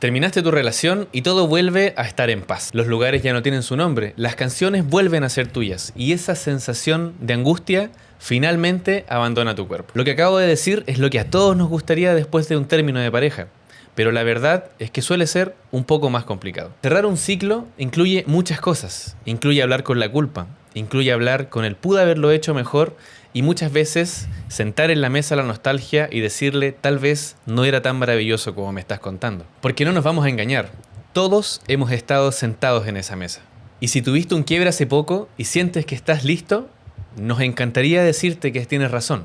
Terminaste tu relación y todo vuelve a estar en paz. Los lugares ya no tienen su nombre, las canciones vuelven a ser tuyas y esa sensación de angustia finalmente abandona tu cuerpo. Lo que acabo de decir es lo que a todos nos gustaría después de un término de pareja, pero la verdad es que suele ser un poco más complicado. Cerrar un ciclo incluye muchas cosas. Incluye hablar con la culpa, incluye hablar con el pude haberlo hecho mejor y muchas veces sentar en la mesa la nostalgia y decirle tal vez no era tan maravilloso como me estás contando. Porque no nos vamos a engañar, todos hemos estado sentados en esa mesa. Y si tuviste un quiebre hace poco y sientes que estás listo, nos encantaría decirte que tienes razón.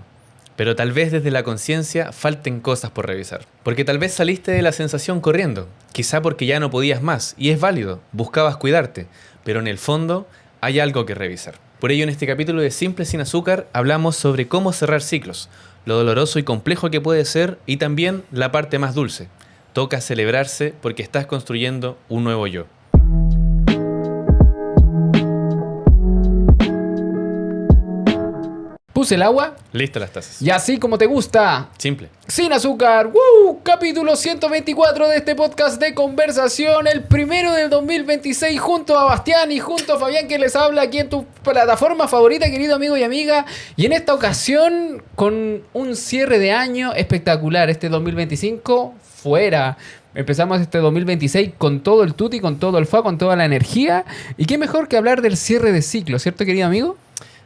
Pero tal vez desde la conciencia falten cosas por revisar. Porque tal vez saliste de la sensación corriendo, quizá porque ya no podías más, y es válido, buscabas cuidarte, pero en el fondo hay algo que revisar. Por ello en este capítulo de Simple Sin Azúcar hablamos sobre cómo cerrar ciclos, lo doloroso y complejo que puede ser y también la parte más dulce. Toca celebrarse porque estás construyendo un nuevo yo. Puse el agua Listas las tazas. y así como te gusta, Simple. sin azúcar. ¡Woo! Capítulo 124 de este podcast de conversación, el primero del 2026, junto a Bastián y junto a Fabián que les habla aquí en tu plataforma favorita, querido amigo y amiga. Y en esta ocasión con un cierre de año espectacular. Este 2025 fuera. Empezamos este 2026 con todo el tutti, con todo el fa, con toda la energía. Y qué mejor que hablar del cierre de ciclo, ¿cierto, querido amigo?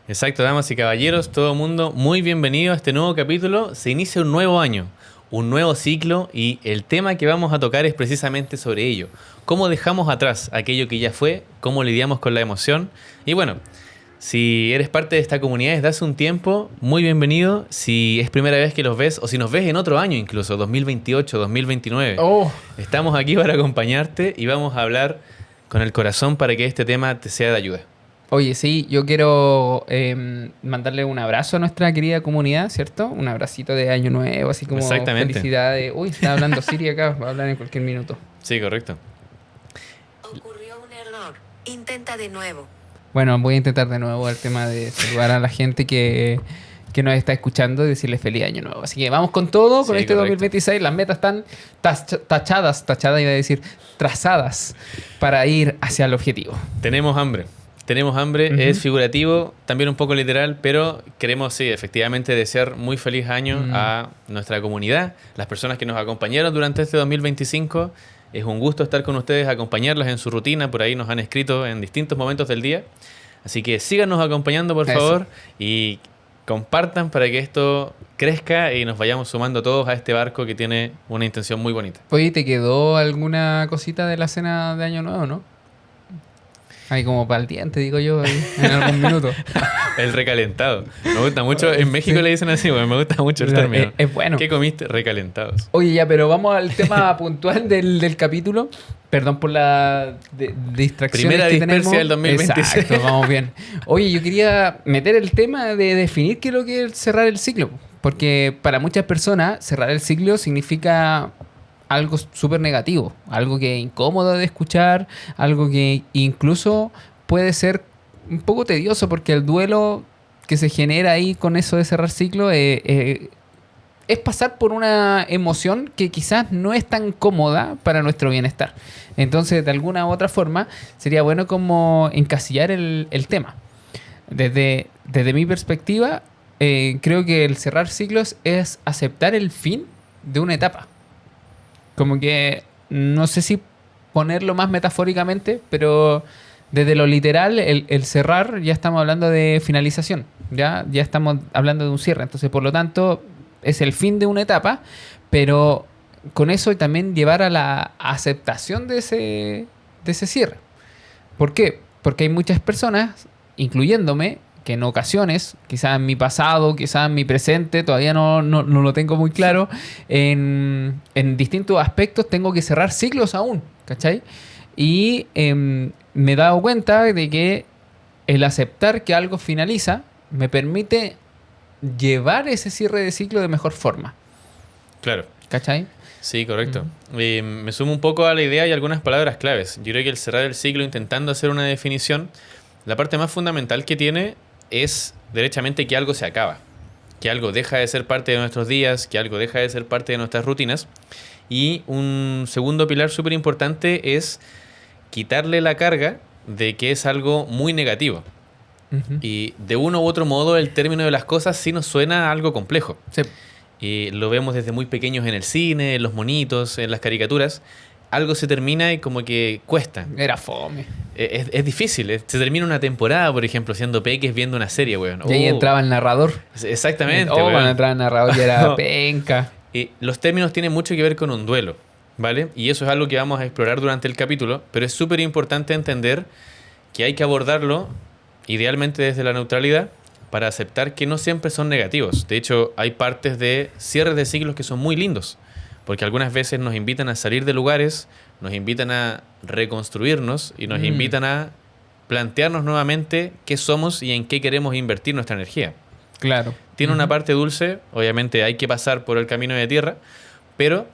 Exacto, damas y caballeros, todo mundo, muy bienvenido a este nuevo capítulo. Se inicia un nuevo año, un nuevo ciclo y el tema que vamos a tocar es precisamente sobre ello. Cómo dejamos atrás aquello que ya fue, cómo lidiamos con la emoción. Y bueno, si eres parte de esta comunidad desde hace un tiempo, muy bienvenido. Si es primera vez que los ves o si nos ves en otro año incluso, 2028, 2029, estamos aquí para acompañarte y vamos a hablar con el corazón para que este tema te sea de ayuda. Oye, sí, yo quiero mandarle un abrazo a nuestra querida comunidad, ¿cierto? Un abracito de año nuevo, así como Exactamente. felicidades. Uy, está hablando Siri acá, va a hablar en cualquier minuto. Sí, correcto. Ocurrió un error. Intenta de nuevo. Bueno, voy a intentar de nuevo el tema de saludar a la gente que nos está escuchando y decirle feliz año nuevo. Así que vamos con todo, con Sí, este correcto. 2026. Las metas están tachadas iba a decir, trazadas para ir hacia el objetivo. Tenemos hambre, Ujú. es figurativo, también un poco literal, pero queremos, sí, efectivamente desear muy feliz año a nuestra comunidad, las personas que nos acompañaron durante este 2025. Es un gusto estar con ustedes, acompañarlos en su rutina, por ahí nos han escrito en distintos momentos del día. Así que síganos acompañando, por Eso. favor, y compartan para que esto crezca y nos vayamos sumando todos a este barco que tiene una intención muy bonita. Oye, ¿te quedó alguna cosita de la cena de año nuevo, no? Ahí como para el diente, digo yo, ahí, en algún minuto. El recalentado. Me gusta mucho. En México le dicen así, porque me gusta mucho el Pero término. es bueno. ¿Qué comiste? Recalentados. Oye, ya, pero vamos al tema puntual del capítulo. Perdón por la distracción Primera que tenemos. dispersia del 2026. Exacto, vamos bien. Oye, yo quería meter el tema de definir qué es lo que es cerrar el ciclo. Porque para muchas personas cerrar el ciclo significa algo súper negativo, algo que es incómodo de escuchar, algo que incluso puede ser un poco tedioso porque el duelo que se genera ahí con eso de cerrar ciclo es pasar por una emoción que quizás no es tan cómoda para nuestro bienestar. Entonces, de alguna u otra forma, sería bueno como encasillar el tema. Desde mi perspectiva, creo que el cerrar ciclos es aceptar el fin de una etapa. Como que, no sé si ponerlo más metafóricamente, pero desde lo literal, el cerrar, ya estamos hablando de finalización. Ya estamos hablando de un cierre. Entonces, por lo tanto, es el fin de una etapa, pero con eso también llevar a la aceptación de ese cierre. ¿Por qué? Porque hay muchas personas, incluyéndome, que en ocasiones, quizás en mi pasado, quizás en mi presente, todavía no lo tengo muy claro, en distintos aspectos tengo que cerrar ciclos aún, ¿cachai? Y me he dado cuenta de que el aceptar que algo finaliza me permite llevar ese cierre de ciclo de mejor forma, Claro. ¿cachai? Sí, correcto. Me sumo un poco a la idea y algunas palabras claves. Yo creo que el cerrar el ciclo intentando hacer una definición, la parte más fundamental que tiene es derechamente que algo se acaba, que algo deja de ser parte de nuestros días, que algo deja de ser parte de nuestras rutinas Y un segundo pilar súper importante es quitarle la carga de que es algo muy negativo. Ujú. Y de uno u otro modo el término de las cosas sí nos suena a algo complejo. Sí. Y lo vemos desde muy pequeños en el cine, en los monitos, en las caricaturas. Algo se termina y como que cuesta. Era fome. Es difícil. Se termina una temporada, por ejemplo, siendo peques viendo una serie, weón. Y ahí entraba el narrador. Exactamente, Oh, cuando weón. entraba el narrador ya era No. penca. Los términos tienen mucho que ver con un duelo, ¿vale? Y eso es algo que vamos a explorar durante el capítulo, pero es súper importante entender que hay que abordarlo idealmente desde la neutralidad para aceptar que no siempre son negativos. De hecho, hay partes de cierres de ciclos que son muy lindos, porque algunas veces nos invitan a salir de lugares, nos invitan a reconstruirnos y nos invitan a plantearnos nuevamente qué somos y en qué queremos invertir nuestra energía. Claro. Tiene una parte dulce, obviamente hay que pasar por el camino de tierra, pero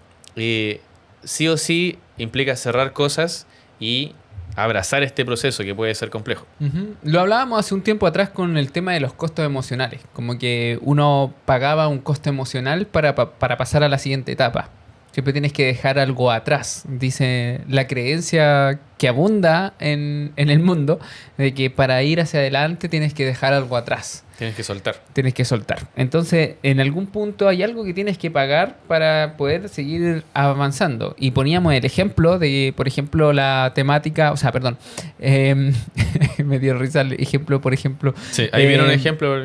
sí o sí implica cerrar cosas y abrazar este proceso que puede ser complejo. Ujú. Lo hablábamos hace un tiempo atrás con el tema de los costos emocionales. Como que uno pagaba un costo emocional para pasar a la siguiente etapa. Siempre tienes que dejar algo atrás. Dice la creencia que abunda en el mundo de que para ir hacia adelante tienes que dejar algo atrás. Tienes que soltar. Tienes que soltar. Entonces, en algún punto hay algo que tienes que pagar para poder seguir avanzando. Y poníamos el ejemplo de, por ejemplo, la temática, o sea, perdón, me dio risa el ejemplo, por ejemplo. Sí, ahí viene un ejemplo,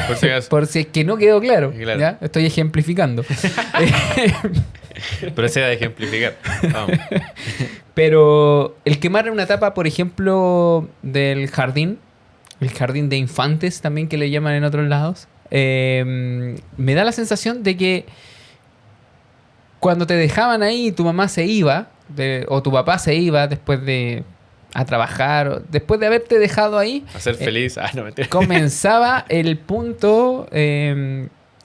por si acaso. Por si es que no quedó claro, Claro. ¿ya? Estoy ejemplificando. Pero sea de ejemplificar. Vamos. Pero el quemar una etapa, por ejemplo, del jardín, el jardín de infantes también que le llaman en otros lados, me da la sensación de que cuando te dejaban ahí y tu mamá se iba, o tu papá se iba después de a trabajar, o después de haberte dejado ahí, A ser feliz. No, mentira. comenzaba el punto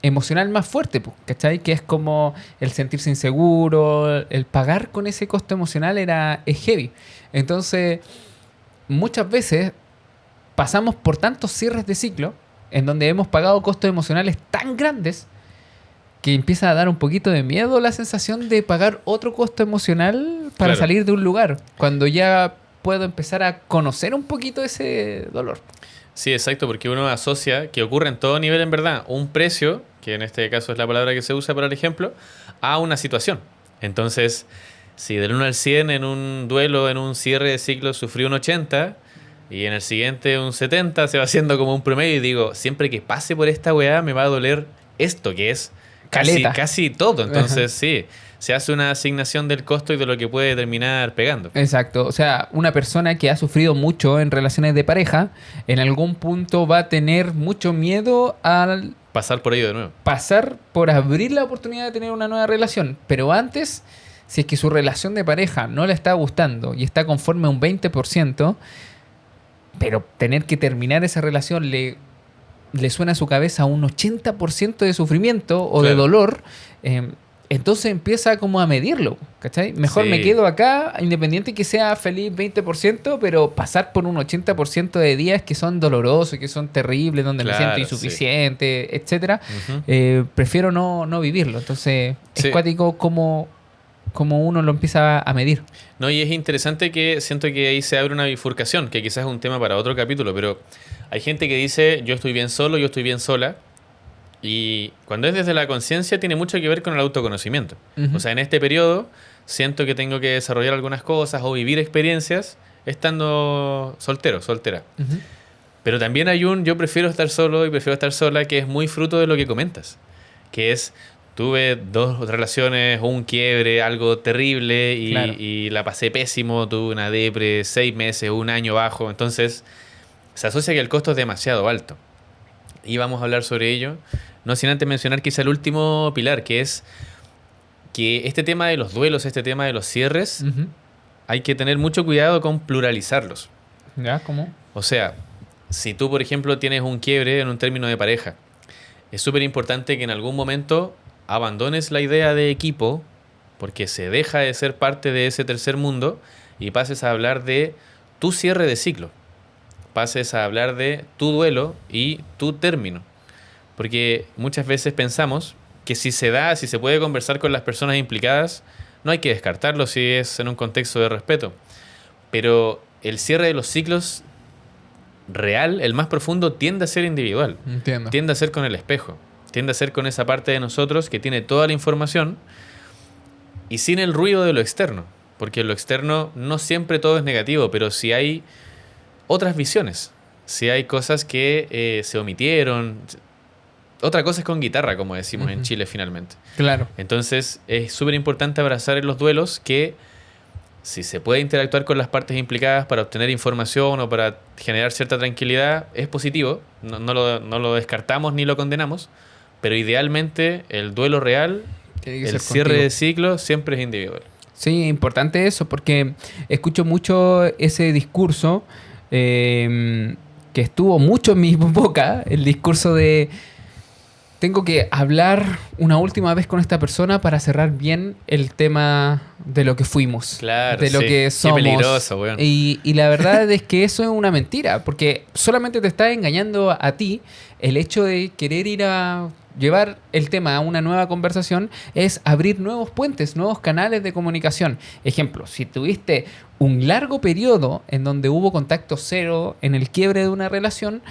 emocional más fuerte, pues, ¿cachai? Que es como el sentirse inseguro, el pagar con ese costo emocional es heavy. Entonces, muchas veces pasamos por tantos cierres de ciclo en donde hemos pagado costos emocionales tan grandes que empieza a dar un poquito de miedo la sensación de pagar otro costo emocional para Claro. salir de un lugar, cuando ya puedo empezar a conocer un poquito ese dolor. Sí, exacto, porque uno asocia, que ocurre en todo nivel en verdad, un precio, que en este caso es la palabra que se usa para el ejemplo, a una situación. Entonces, si del 1 al 100 en un duelo, en un cierre de ciclo, sufrí un 80 y en el siguiente un 70, se va haciendo como un promedio y digo, siempre que pase por esta weá me va a doler esto, que es Caleta. casi todo. Entonces, Ajá. sí, se hace una asignación del costo y de lo que puede terminar pegando. Exacto, o sea, una persona que ha sufrido mucho en relaciones de pareja, en algún punto va a tener mucho miedo al Pasar por ello de nuevo. pasar por abrir la oportunidad de tener una nueva relación. Pero antes, si es que su relación de pareja no le está gustando y está conforme a un 20%, pero tener que terminar esa relación le suena a su cabeza un 80% de sufrimiento o de Claro. dolor, entonces empieza como a medirlo, ¿cachai? Mejor Sí. me quedo acá, independiente que sea feliz 20%, pero pasar por un 80% de días que son dolorosos, que son terribles, donde me Claro, siento sí. insuficiente, etcétera, Ujú. prefiero no vivirlo. Entonces, Sí. es cuático como uno lo empieza a medir. No, y es interesante que siento que ahí se abre una bifurcación, que quizás es un tema para otro capítulo, pero hay gente que dice, yo estoy bien solo, yo estoy bien sola, y cuando es desde la conciencia tiene mucho que ver con el autoconocimiento. Ujú. O sea, en este periodo siento que tengo que desarrollar algunas cosas o vivir experiencias estando soltero, soltera. Ujú. Pero también hay yo prefiero estar solo y prefiero estar sola, que es muy fruto de lo que comentas, que es... Tuve 2 relaciones, un quiebre, algo terrible y, Claro. y la pasé pésimo, tuve una depre, 6 meses, un año bajo. Entonces, se asocia que el costo es demasiado alto. Y vamos a hablar sobre ello. No sin antes mencionar quizá el último pilar, que es que este tema de los duelos, este tema de los cierres, Ujú. hay que tener mucho cuidado con pluralizarlos. ¿Ya? ¿Cómo? O sea, si tú, por ejemplo, tienes un quiebre en un término de pareja, es súper importante que en algún momento abandones la idea de equipo, porque se deja de ser parte de ese tercer mundo y pases a hablar de tu cierre de ciclo. Pases a hablar de tu duelo y tu término. Porque muchas veces pensamos que si se da, si se puede conversar con las personas implicadas, No hay que descartarlo si es en un contexto de respeto. Pero el cierre de los ciclos real, el más profundo, tiende a ser individual. Entiendo. Tiende a ser con el espejo. Tiende a ser con esa parte de nosotros que tiene toda la información y sin el ruido de lo externo. Porque en lo externo no siempre todo es negativo, pero si hay otras visiones, si hay cosas que se omitieron. Otra cosa es con guitarra, como decimos en Chile finalmente. Claro. Entonces es súper importante abrazar en los duelos que si se puede interactuar con las partes implicadas para obtener información o para generar cierta tranquilidad, es positivo. No lo descartamos ni lo condenamos. Pero idealmente el duelo real, Tiene que el ser cierre contigo. de ciclo, siempre es individual. Sí, importante eso, porque escucho mucho ese discurso que estuvo mucho en mi boca, el discurso de tengo que hablar una última vez con esta persona para cerrar bien el tema de lo que fuimos, Claro, de lo sí. que Qué somos. peligroso, weón. Y la verdad es que eso es una mentira, porque solamente te está engañando a ti el hecho de querer ir a llevar el tema a una nueva conversación es abrir nuevos puentes, nuevos canales de comunicación. Ejemplo, si tuviste un largo periodo en donde hubo contacto cero en el quiebre de una relación,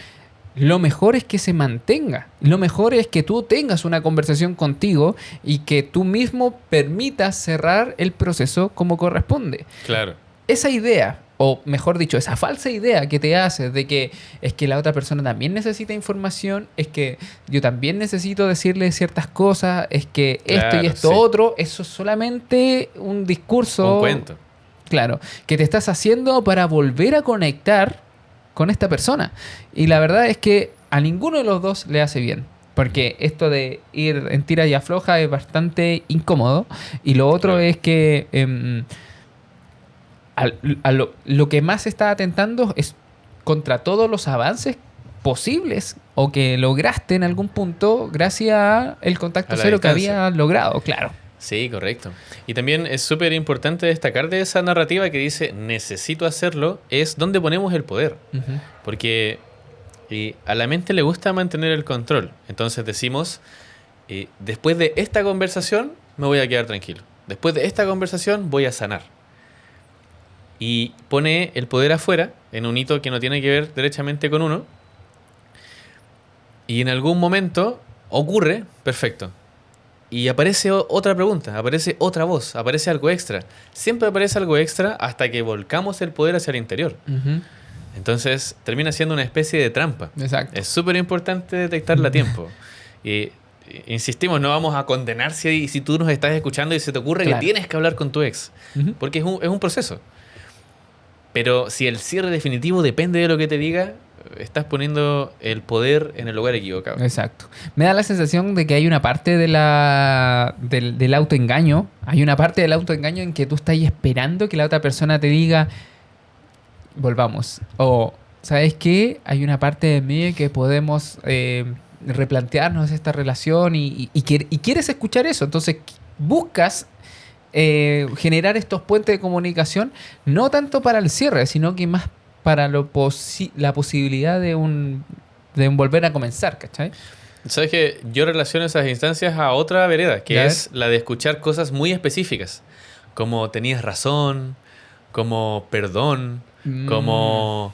lo mejor es que se mantenga. Lo mejor es que tú tengas una conversación contigo y que tú mismo permitas cerrar el proceso como corresponde. Claro. Esa idea, o mejor dicho, esa falsa idea que te haces de que es que la otra persona también necesita información, es que yo también necesito decirle ciertas cosas, es que esto Claro, y esto sí. otro, eso es solamente un discurso. Un cuento. Claro, que te estás haciendo para volver a conectar con esta persona. Y la verdad es que a ninguno de los dos le hace bien. Porque esto de ir en tira y afloja es bastante incómodo. Y lo otro Claro. es que lo que más está atentando es contra todos los avances posibles o que lograste en algún punto gracias al contacto A la cero que distancia. había logrado, claro. Sí, correcto. Y también es súper importante destacar de esa narrativa que dice necesito hacerlo, es donde ponemos el poder. Porque a la mente le gusta mantener el control. Entonces decimos, después de esta conversación me voy a quedar tranquilo. Después de esta conversación voy a sanar. Y pone el poder afuera, en un hito que no tiene que ver derechamente con uno. Y en algún momento ocurre, perfecto. Y aparece otra pregunta, aparece otra voz, aparece algo extra. Siempre aparece algo extra hasta que volcamos el poder hacia el interior. Entonces termina siendo una especie de trampa. Exacto. Es súper importante detectarla a tiempo. Y insistimos, no vamos a condenar si tú nos estás escuchando y se te ocurre Claro. que tienes que hablar con tu ex. Ujú. Porque es un proceso. Pero si el cierre definitivo depende de lo que te diga, estás poniendo el poder en el lugar equivocado. Exacto. Me da la sensación de que hay una parte del autoengaño. Hay una parte del autoengaño en que tú estás esperando que la otra persona te diga, volvamos. O, ¿sabes qué? Hay una parte de mí que podemos replantearnos esta relación y quieres escuchar eso. Entonces buscas generar estos puentes de comunicación, no tanto para el cierre, sino que más para la posibilidad de un volver a comenzar, ¿cachai? Sabes que yo relaciono esas instancias a otra vereda, que Ya es la de escuchar cosas muy específicas, como tenías razón, como perdón, como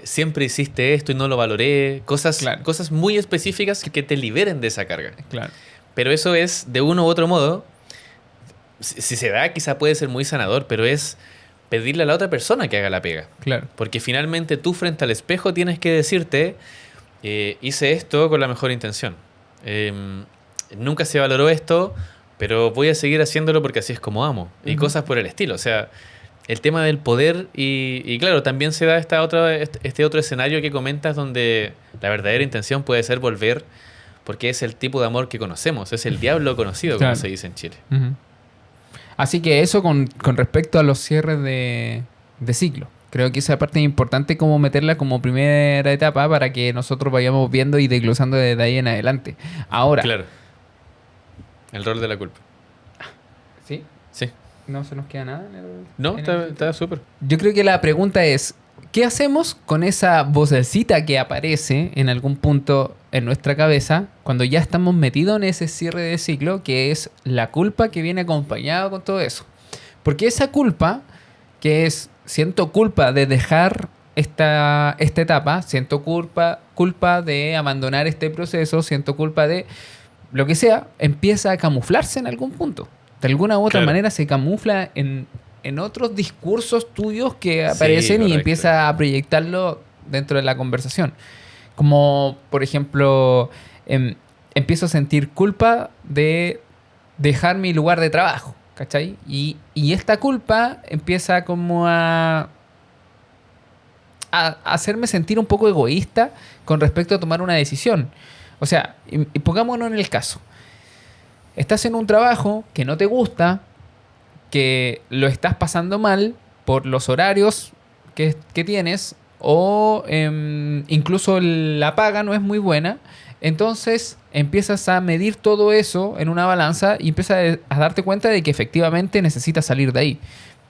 siempre hiciste esto y no lo valoré, cosas, Claro. cosas muy específicas que te liberen de esa carga. Claro. Pero eso es, de uno u otro modo, si se da, quizá puede ser muy sanador, pero es pedirle a la otra persona que haga la pega. Claro. Porque finalmente tú frente al espejo tienes que decirte, hice esto con la mejor intención. Nunca se valoró esto, pero voy a seguir haciéndolo porque así es como amo. Y Ujú. cosas por el estilo. O sea, el tema del poder y claro, también se da este otro escenario que comentas donde la verdadera intención puede ser volver porque es el tipo de amor que conocemos. Es el diablo conocido, Claro. como se dice en Chile. Ujú. Así que eso con respecto a los cierres de ciclo. Creo que esa parte es importante como meterla como primera etapa para que nosotros vayamos viendo y desglosando desde ahí en adelante. Ahora, Claro. El rol de la culpa. ¿sí? Sí. ¿No se nos queda nada? No, está súper. Yo creo que la pregunta es, ¿qué hacemos con esa vocecita que aparece en algún punto en nuestra cabeza cuando ya estamos metidos en ese cierre de ciclo, que es la culpa que viene acompañada con todo eso. Porque esa culpa, que es, siento culpa de dejar esta etapa, siento culpa de abandonar este proceso, siento culpa de lo que sea, empieza a camuflarse en algún punto. De alguna u otra Claro. manera se camufla en otros discursos tuyos que aparecen y correcto. empieza a proyectarlo dentro de la conversación. Como, por ejemplo, empiezo a sentir culpa de dejar mi lugar de trabajo, ¿cachai? Y esta culpa empieza como a hacerme sentir un poco egoísta con respecto a tomar una decisión. O sea, y pongámonos en el caso. Estás en un trabajo que no te gusta, que lo estás pasando mal por los horarios que tienes, o incluso la paga no es muy buena. Entonces empiezas a medir todo eso en una balanza y empiezas a darte cuenta de que efectivamente necesitas salir de ahí.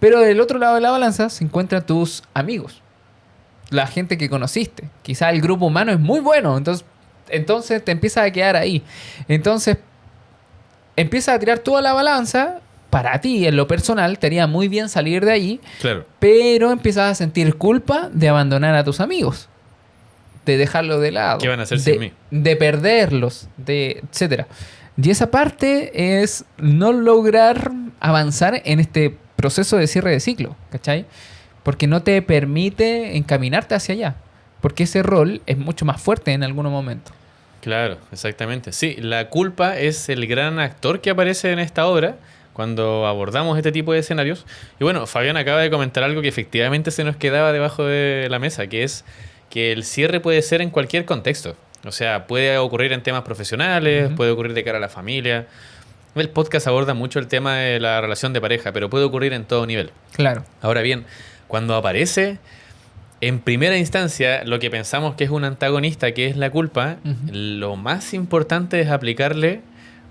Pero del otro lado de la balanza se encuentran tus amigos, la gente que conociste. Quizá el grupo humano es muy bueno, entonces te empiezas a quedar ahí. Entonces empiezas a tirar toda la balanza. Para ti, en lo personal, te haría muy bien salir de ahí, Claro. pero empiezas a sentir culpa de abandonar a tus amigos, de dejarlos de lado, ¿Qué van a hacer sin mí? de perderlos, etcétera. Y esa parte es no lograr avanzar en este proceso de cierre de ciclo, ¿cachai? Porque no te permite encaminarte hacia allá, porque ese rol es mucho más fuerte en algunos momentos. Claro, exactamente. Sí, la culpa es el gran actor que aparece en esta obra cuando abordamos este tipo de escenarios. Y bueno, Fabián acaba de comentar algo que efectivamente se nos quedaba debajo de la mesa, que es que el cierre puede ser en cualquier contexto. O sea, puede ocurrir en temas profesionales, puede ocurrir de cara a la familia. El podcast aborda mucho el tema de la relación de pareja, pero puede ocurrir en todo nivel. Claro. Ahora bien, cuando aparece, en primera instancia, lo que pensamos que es un antagonista, que es la culpa, lo más importante es aplicarle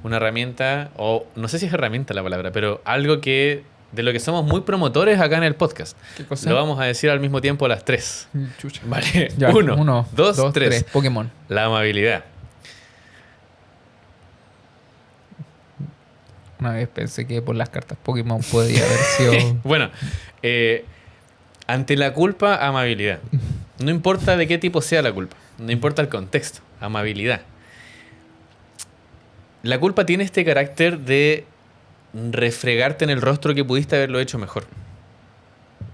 una herramienta, o no sé si es herramienta la palabra, pero algo que de lo que somos muy promotores acá en el podcast. ¿Qué cosa? Lo vamos a decir al mismo tiempo a las 3. Chucha. Vale, Ya, 1, 2, 3. 3. Pokémon. La amabilidad. Una vez pensé que por las cartas Pokémon podía haber sido... Bueno, ante la culpa, amabilidad. No importa de qué tipo sea la culpa, no importa el contexto, amabilidad. La culpa tiene este carácter de refregarte en el rostro que pudiste haberlo hecho mejor.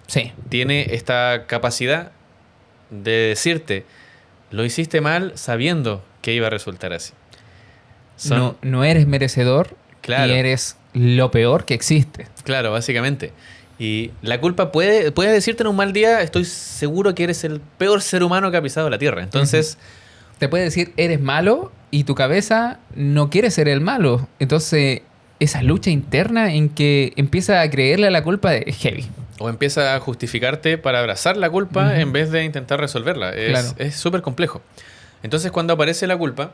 Sí. Tiene esta capacidad de decirte, lo hiciste mal sabiendo que iba a resultar así. No eres merecedor, Claro. y eres lo peor que existe. Claro, básicamente. Y la culpa puede decirte en un mal día, estoy seguro que eres el peor ser humano que ha pisado la tierra. Entonces, Te puede decir, eres malo, y tu cabeza no quiere ser el malo. Entonces, esa lucha interna en que empieza a creerle a la culpa es heavy. o empieza a justificarte para abrazar la culpa en vez de intentar resolverla. Claro. Es súper complejo. Entonces, cuando aparece la culpa,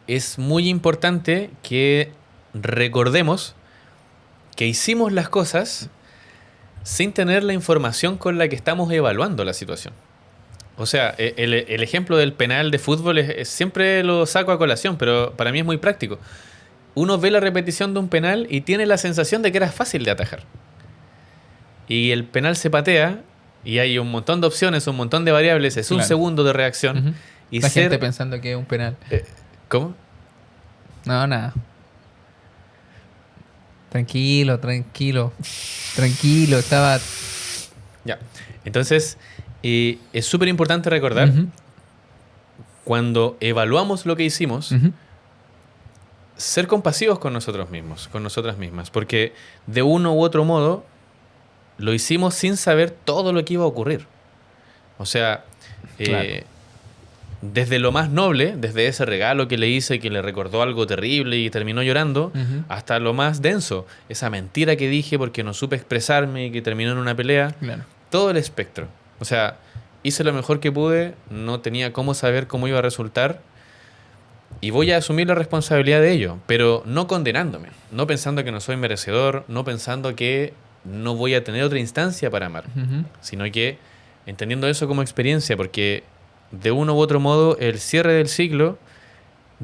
es muy importante que recordemos que hicimos las cosas sin tener la información con la que estamos evaluando la situación. O sea, el ejemplo del penal de fútbol siempre lo saco a colación, pero para mí es muy práctico. Uno ve la repetición de un penal y tiene la sensación de que era fácil de atajar. Y el penal se patea y hay un montón de opciones, un montón de variables, es un Claro. segundo de reacción. Ujú. Y La ser... gente pensando que es un penal. ¿Cómo? No, nada. Tranquilo, tranquilo. Tranquilo, estaba... Ya. Entonces, es súper importante recordar, Ujú, cuando evaluamos lo que hicimos, ujú. ser compasivos con nosotros mismos, con nosotras mismas, porque de uno u otro modo lo hicimos sin saber todo lo que iba a ocurrir. O sea, Claro. desde lo más noble, desde ese regalo que le hice, que le recordó algo terrible y terminó llorando, Ujú. hasta lo más denso, esa mentira que dije porque no supe expresarme y que terminó en una pelea, Claro. todo el espectro. O sea, hice lo mejor que pude, no tenía cómo saber cómo iba a resultar y voy a asumir la responsabilidad de ello, pero no condenándome, no pensando que no soy merecedor, no pensando que no voy a tener otra instancia para amar, Ujú. sino que entendiendo eso como experiencia, porque de uno u otro modo el cierre del ciclo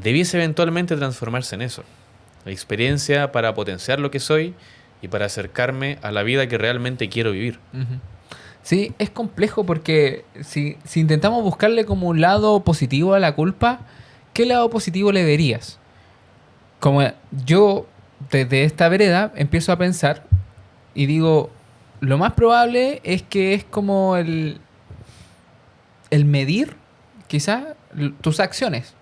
debiese eventualmente transformarse en eso. La experiencia para potenciar lo que soy y para acercarme a la vida que realmente quiero vivir. Ujú. Sí, es complejo porque si intentamos buscarle como un lado positivo a la culpa, ¿qué lado positivo le verías? Como yo, desde esta vereda, empiezo a pensar y digo, lo más probable es que es como el medir, quizás, tus acciones.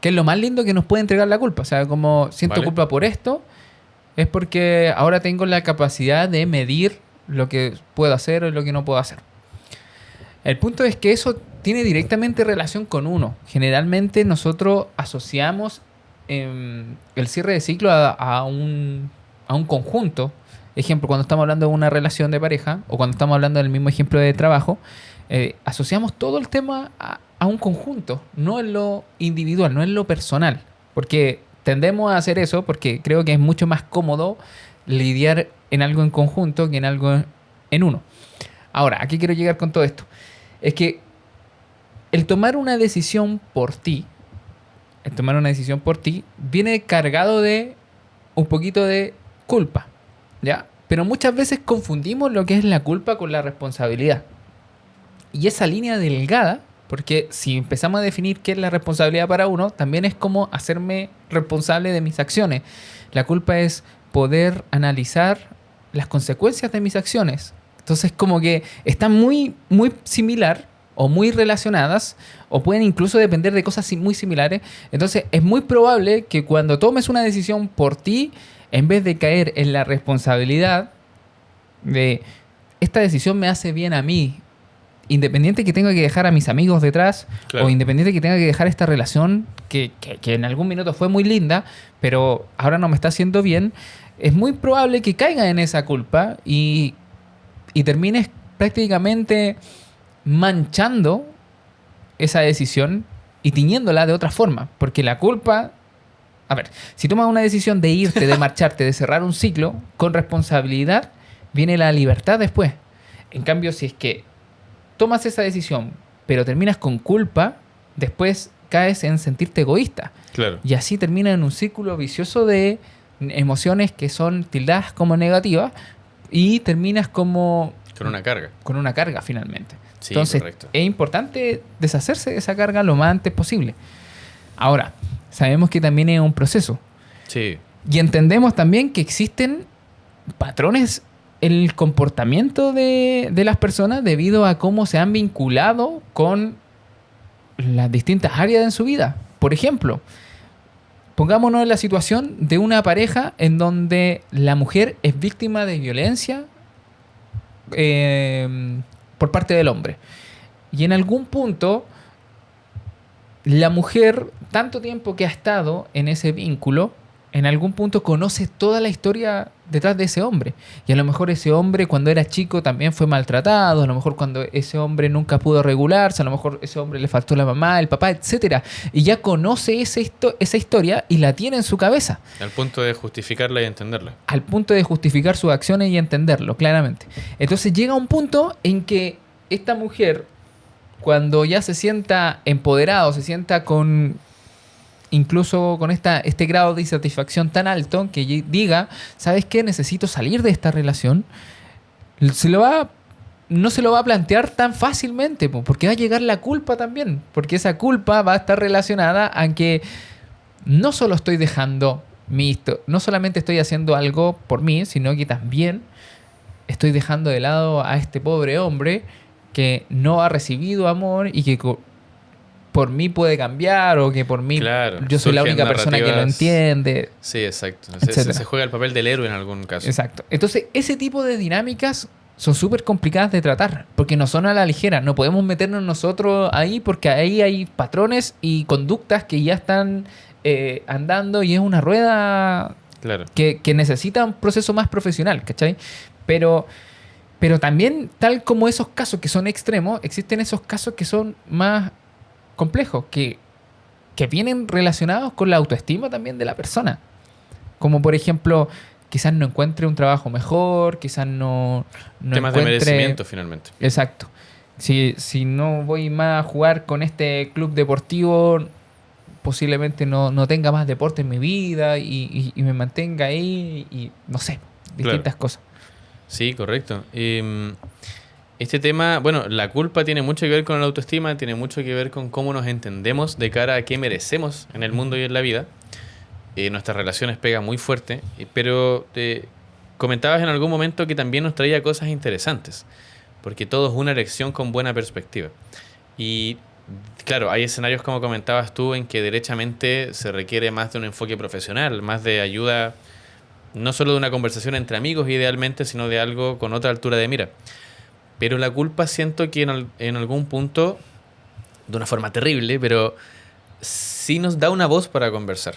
Que es lo más lindo que nos puede entregar la culpa. O sea, como siento Vale. culpa por esto, es porque ahora tengo la capacidad de medir lo que puedo hacer o lo que no puedo hacer. El punto es que eso tiene directamente relación con uno. Generalmente nosotros asociamos el cierre de ciclo a un conjunto. Ejemplo, cuando estamos hablando de una relación de pareja o cuando estamos hablando del mismo ejemplo de trabajo, asociamos todo el tema a un conjunto, no en lo individual, no en lo personal. Porque tendemos a hacer eso porque creo que es mucho más cómodo lidiar en algo en conjunto que en algo en uno. Ahora, ¿a qué quiero llegar con todo esto? Es que el tomar una decisión por ti, viene cargado de un poquito de culpa, ¿ya? Pero muchas veces confundimos lo que es la culpa con la responsabilidad. Y esa línea delgada, porque si empezamos a definir qué es la responsabilidad para uno, también es como hacerme responsable de mis acciones. La culpa es poder analizar las consecuencias de mis acciones. Entonces, como que están muy, muy similar o muy relacionadas, o pueden incluso depender de cosas muy similares. Entonces, es muy probable que cuando tomes una decisión por ti, en vez de caer en la responsabilidad de esta decisión me hace bien a mí, independiente que tenga que dejar a mis amigos detrás, Claro. o independiente que tenga que dejar esta relación que en algún minuto fue muy linda, pero ahora no me está haciendo bien, es muy probable que caiga en esa culpa y termines prácticamente manchando esa decisión y tiñéndola de otra forma. Porque la culpa... A ver, si tomas una decisión de irte, de marcharte, de cerrar un ciclo, con responsabilidad, viene la libertad después. En cambio, si es que tomas esa decisión, pero terminas con culpa, después caes en sentirte egoísta. Claro. Y así termina en un círculo vicioso de emociones que son tildadas como negativas y terminas como Con una carga. con una carga finalmente. Sí, Entonces, correcto. es importante deshacerse de esa carga lo más antes posible. Ahora, sabemos que también es un proceso. Sí. Y entendemos también que existen patrones en el comportamiento de las personas debido a cómo se han vinculado con las distintas áreas en su vida. Por ejemplo, pongámonos en la situación de una pareja en donde la mujer es víctima de violencia por parte del hombre. Y en algún punto, la mujer, tanto tiempo que ha estado en ese vínculo, en algún punto conoce toda la historia detrás de ese hombre. Y a lo mejor ese hombre cuando era chico también fue maltratado, a lo mejor cuando ese hombre nunca pudo regularse, a lo mejor ese hombre le faltó la mamá, el papá, etcétera. Y ya conoce esa historia y la tiene en su cabeza, Al punto de justificarla y entenderla. al punto de justificar sus acciones y entenderlo claramente. Entonces llega un punto en que esta mujer, cuando ya se sienta empoderado, se sienta con... incluso con este grado de insatisfacción tan alto, que diga, ¿sabes qué? Necesito salir de esta relación. No se lo va a plantear tan fácilmente, porque va a llegar la culpa también. Porque esa culpa va a estar relacionada a que no solo estoy dejando no solamente estoy haciendo algo por mí, sino que también estoy dejando de lado a este pobre hombre que no ha recibido amor y que por mí puede cambiar o que por mí Claro, yo soy la surgen única persona que lo narrativas. entiende. Sí, exacto. Etcétera. Se juega el papel del héroe en algún caso. Exacto. Entonces, ese tipo de dinámicas son súper complicadas de tratar porque no son a la ligera. No podemos meternos nosotros ahí porque ahí hay patrones y conductas que ya están andando y es una rueda Claro. que necesita un proceso más profesional, ¿cachai? Pero también, tal como esos casos que son extremos, existen esos casos que son más complejos, que vienen relacionados con la autoestima también de la persona. Como por ejemplo, quizás no encuentre un trabajo mejor, quizás no Temas encuentre... de merecimiento, finalmente. Exacto. Si no voy más a jugar con este club deportivo posiblemente no tenga más deporte en mi vida y me mantenga ahí y no sé, distintas cosas. Sí, correcto. Este tema, bueno, la culpa tiene mucho que ver con la autoestima, tiene mucho que ver con cómo nos entendemos de cara a qué merecemos en el mundo y en la vida. Nuestras relaciones pegan muy fuerte, pero comentabas en algún momento que también nos traía cosas interesantes, porque todo es una elección con buena perspectiva. Y claro, hay escenarios como comentabas tú en que derechamente se requiere más de un enfoque profesional, más de ayuda, no solo de una conversación entre amigos idealmente, sino de algo con otra altura de mira. Pero la culpa siento que en algún punto, de una forma terrible, pero sí nos da una voz para conversar.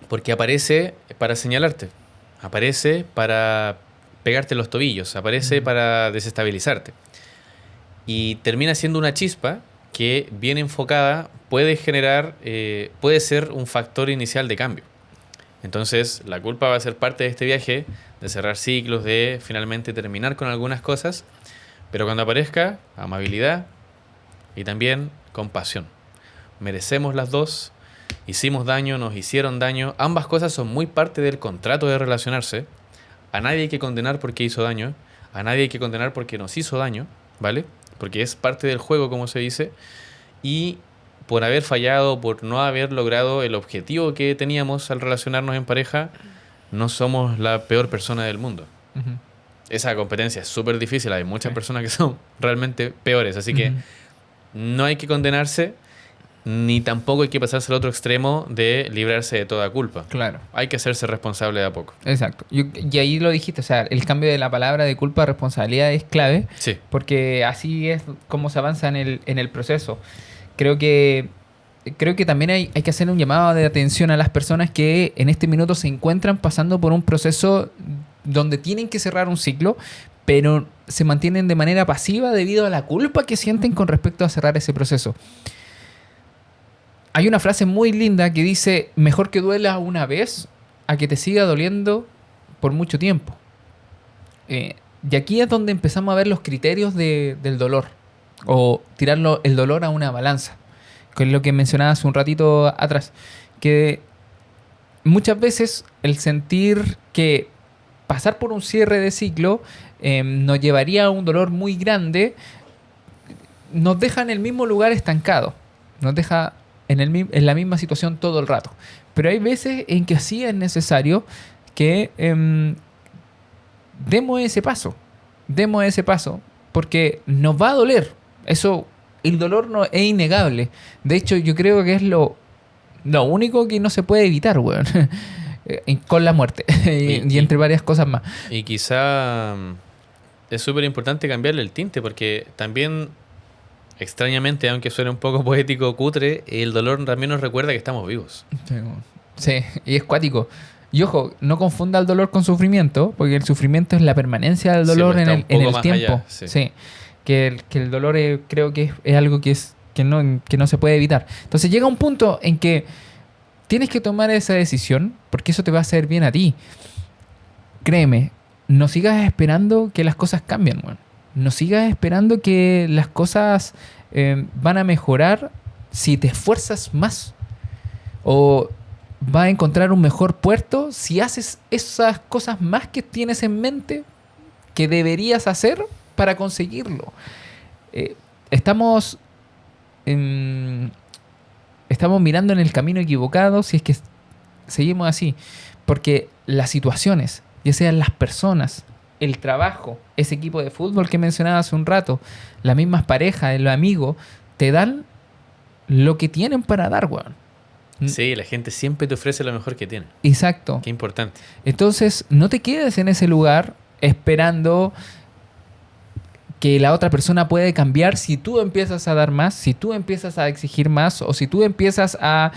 Porque aparece para señalarte, aparece para pegarte los tobillos, aparece para desestabilizarte. Y termina siendo una chispa que, bien enfocada, puede generar, puede ser un factor inicial de cambio. Entonces, la culpa va a ser parte de este viaje, de cerrar ciclos, de finalmente terminar con algunas cosas, pero cuando aparezca, amabilidad y también compasión. Merecemos las dos, hicimos daño, nos hicieron daño, ambas cosas son muy parte del contrato de relacionarse. A nadie hay que condenar porque hizo daño, a nadie hay que condenar porque nos hizo daño, ¿vale? Porque es parte del juego, como se dice, y por haber fallado, por no haber logrado el objetivo que teníamos al relacionarnos en pareja, no somos la peor persona del mundo. Ujú. Esa competencia es súper difícil, hay muchas Sí. personas que son realmente peores, así que Ujú. no hay que condenarse, ni tampoco hay que pasarse al otro extremo de librarse de toda culpa. Claro. Hay que hacerse responsable de a poco. Exacto. Y ahí lo dijiste, o sea, el cambio de la palabra de culpa a responsabilidad es clave, Sí, porque así es como se avanza en el proceso. Creo que también hay que hacer un llamado de atención a las personas que en este minuto se encuentran pasando por un proceso donde tienen que cerrar un ciclo, pero se mantienen de manera pasiva debido a la culpa que sienten con respecto a cerrar ese proceso. Hay una frase muy linda que dice: mejor que duela una vez a que te siga doliendo por mucho tiempo. Y aquí es donde empezamos a ver los criterios del dolor, o tirarlo el dolor a una balanza, que es lo que mencionaba hace un ratito atrás, que muchas veces el sentir que pasar por un cierre de ciclo nos llevaría a un dolor muy grande, nos deja en el mismo lugar estancado, nos deja en la misma situación todo el rato. Pero hay veces en que sí es necesario que demos ese paso, porque nos va a doler. Eso, el dolor no es innegable. De hecho, yo creo que es lo único que no se puede evitar, weón. Con la muerte y entre varias cosas más. y quizá es súper importante cambiarle el tinte, porque también, extrañamente, aunque suene un poco poético o cutre, el dolor también nos recuerda que estamos vivos. Sí, y es cuático. Y ojo, no confunda el dolor con sufrimiento, porque el sufrimiento es la permanencia del Sí, dolor pues, en está un el poco más tiempo. allá, sí. Sí. Que el dolor creo que es algo que no se puede evitar. Entonces llega un punto en que tienes que tomar esa decisión, porque eso te va a hacer bien a ti. Créeme, no sigas esperando que las cosas cambien, weón. No sigas esperando que las cosas van a mejorar si te esfuerzas más. O vas a encontrar un mejor puerto si haces esas cosas más que tienes en mente que deberías hacer para conseguirlo. Estamos mirando en el camino equivocado si es que seguimos así, porque las situaciones, ya sean las personas, el trabajo, ese equipo de fútbol que mencionaba hace un rato, las mismas parejas, los amigos, te dan lo que tienen para dar, weón. Sí, la gente siempre te ofrece lo mejor que tiene. Exacto. Qué importante. Entonces, no te quedes en ese lugar esperando que la otra persona puede cambiar si tú empiezas a dar más, si tú empiezas a exigir más o si tú empiezas a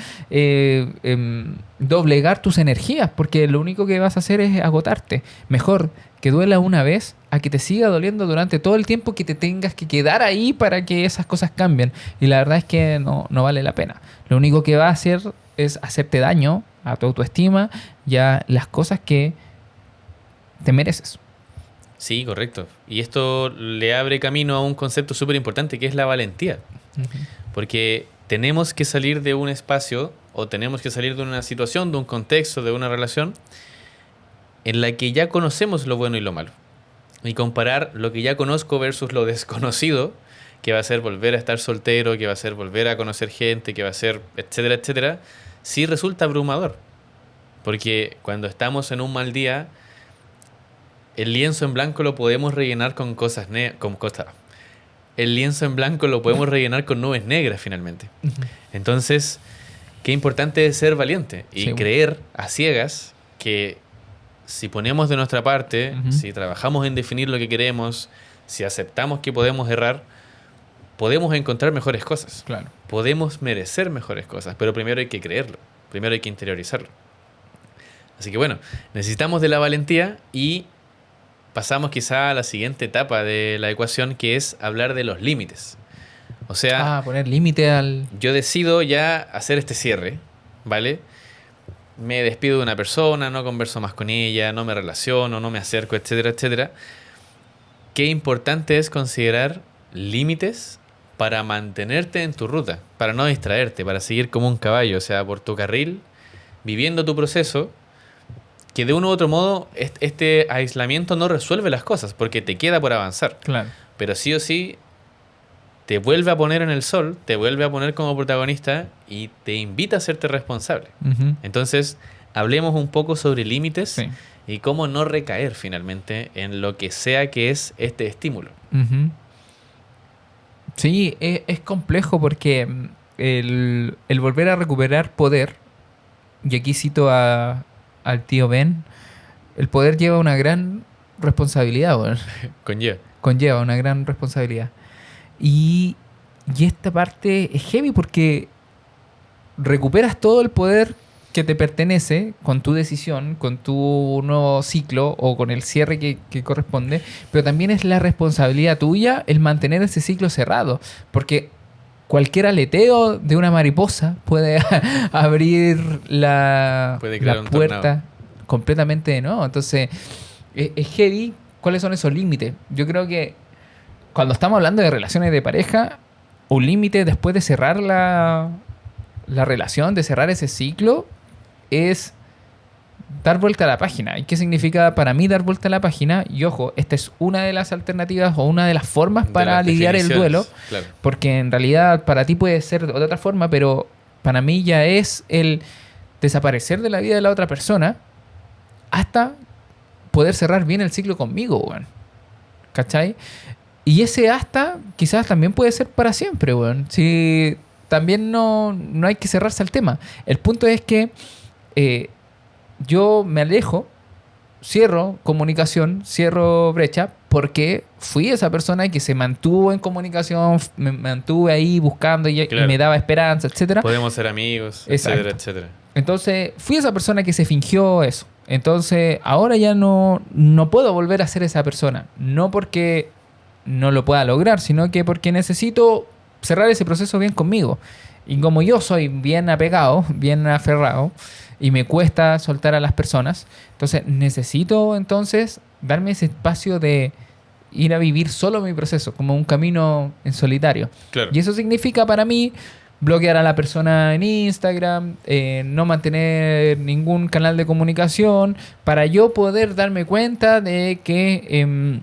doblegar tus energías, porque lo único que vas a hacer es agotarte. Mejor que duela una vez a que te siga doliendo durante todo el tiempo que te tengas que quedar ahí para que esas cosas cambien. Y la verdad es que no vale la pena. Lo único que va a hacer es hacerte daño a tu autoestima y a las cosas que te mereces. Sí, correcto. Y esto le abre camino a un concepto súper importante que es la valentía. Ujú. Porque tenemos que salir de un espacio o tenemos que salir de una situación, de un contexto, de una relación en la que ya conocemos lo bueno y lo malo. Y comparar lo que ya conozco versus lo desconocido, que va a ser volver a estar soltero, que va a ser volver a conocer gente, que va a ser etcétera, etcétera, sí resulta abrumador. Porque cuando estamos en un mal día, el lienzo en blanco lo podemos rellenar con cosas el lienzo en blanco lo podemos rellenar con nubes negras finalmente. Entonces, qué importante es ser valiente y Sí. creer a ciegas que si ponemos de nuestra parte, si trabajamos en definir lo que queremos, si aceptamos que podemos errar, podemos encontrar mejores cosas. Claro. Podemos merecer mejores cosas, pero primero hay que creerlo, primero hay que interiorizarlo. Así que bueno, necesitamos de la valentía y pasamos quizá a la siguiente etapa de la ecuación, que es hablar de los límites. O sea, Poner límite al... yo decido ya hacer este cierre, ¿vale? Me despido de una persona, no converso más con ella, no me relaciono, no me acerco, etcétera, etcétera. Qué importante es considerar límites para mantenerte en tu ruta, para no distraerte, para seguir como un caballo, o sea, por tu carril, viviendo tu proceso, que de uno u otro modo este aislamiento no resuelve las cosas, porque te queda por avanzar. Claro. Pero sí o sí te vuelve a poner en el sol, te vuelve a poner como protagonista y te invita a hacerte responsable. Entonces, hablemos un poco sobre límites Sí. y cómo no recaer finalmente en lo que sea que es este estímulo. Sí, es complejo porque el volver a recuperar poder, y aquí cito al tío Ben, el poder lleva una gran responsabilidad, weón. Conlleva. Conlleva una gran responsabilidad. Y esta parte es heavy porque recuperas todo el poder que te pertenece con tu decisión, con tu nuevo ciclo o con el cierre que corresponde, pero también es la responsabilidad tuya el mantener ese ciclo cerrado, porque cualquier aleteo de una mariposa puede abrir Puede crear la un puerta tornado. completamente de nuevo. Entonces, es heavy. ¿Cuáles son esos límites? Yo creo que cuando estamos hablando de relaciones de pareja, un límite después de cerrar la relación, de cerrar ese ciclo, es dar vuelta a la página. ¿Y qué significa para mí dar vuelta a la página? Y ojo, esta es una de las alternativas o una de las formas De para las lidiar el definiciones, duelo. claro. Porque en realidad para ti puede ser de otra forma, pero para mí ya es el desaparecer de la vida de la otra persona hasta poder cerrar bien el ciclo conmigo, weón. ¿Cachai? Y ese hasta quizás también puede ser para siempre, weón. Si también no hay que cerrarse al tema. El punto es que yo me alejo, cierro comunicación, cierro brecha, porque fui esa persona que se mantuvo en comunicación, me mantuve ahí buscando y Claro. me daba esperanza, etcétera. Podemos ser amigos, Exacto. etcétera, etcétera. Entonces, fui esa persona que se fingió eso. Entonces, ahora ya no puedo volver a ser esa persona. No porque no lo pueda lograr, sino que porque necesito cerrar ese proceso bien conmigo. Y como yo soy bien apegado, bien aferrado, y me cuesta soltar a las personas, entonces necesito entonces darme ese espacio de ir a vivir solo mi proceso, como un camino en solitario. Claro. Y eso significa para mí bloquear a la persona en Instagram, no mantener ningún canal de comunicación, para yo poder darme cuenta de que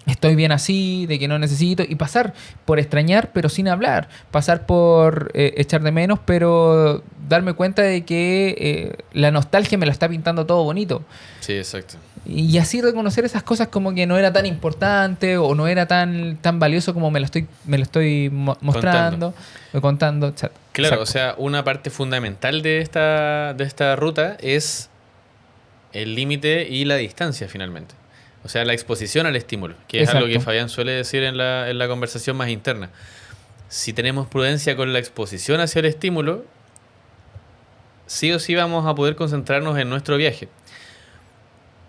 estoy bien así, de que no necesito, y pasar por extrañar pero sin hablar, pasar por echar de menos pero darme cuenta de que la nostalgia me lo está pintando todo bonito. Sí, exacto. Y así reconocer esas cosas como que no era tan importante o no era tan valioso como me lo estoy mostrando, contando, etc. Claro, Exacto. o sea, una parte fundamental de esta ruta es el límite y la distancia finalmente. O sea, la exposición al estímulo, que es algo que Exacto. Fabián suele decir en la conversación más interna. Si tenemos prudencia con la exposición hacia el estímulo, sí o sí vamos a poder concentrarnos en nuestro viaje.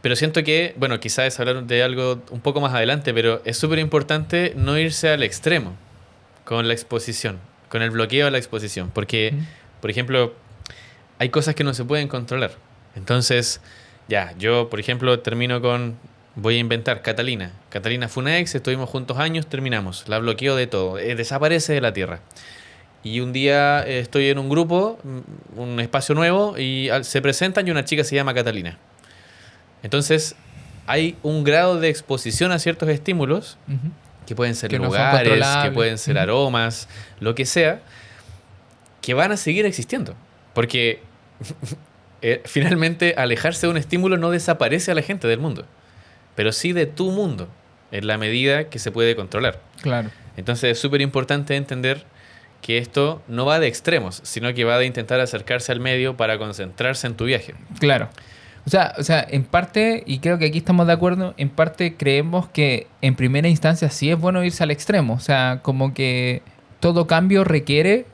Pero siento que, bueno, quizás es hablar de algo un poco más adelante, pero es súper importante no irse al extremo con la exposición, con el bloqueo a la exposición. Porque, por ejemplo, hay cosas que no se pueden controlar. Entonces, ya, yo, por ejemplo, termino con, voy a inventar, Catalina. Catalina fue una ex, estuvimos juntos años, terminamos. La bloqueo de todo, desaparece de la tierra. Y un día estoy en un grupo, un espacio nuevo, y se presentan y una chica se llama Catalina. Entonces, hay un grado de exposición a ciertos estímulos, Ujú. que pueden ser Que no son lugares, que controlables. pueden ser Ujú. aromas, lo que sea, que van a seguir existiendo. Porque finalmente alejarse de un estímulo no desaparece a la gente del mundo, pero sí de tu mundo, en la medida que se puede controlar. Claro. Entonces es súper importante entender que esto no va de extremos, sino que va de intentar acercarse al medio para concentrarse en tu viaje. Claro. O sea, en parte, y creo que aquí estamos de acuerdo, en parte creemos que en primera instancia sí es bueno irse al extremo. O sea, como que todo cambio requiere,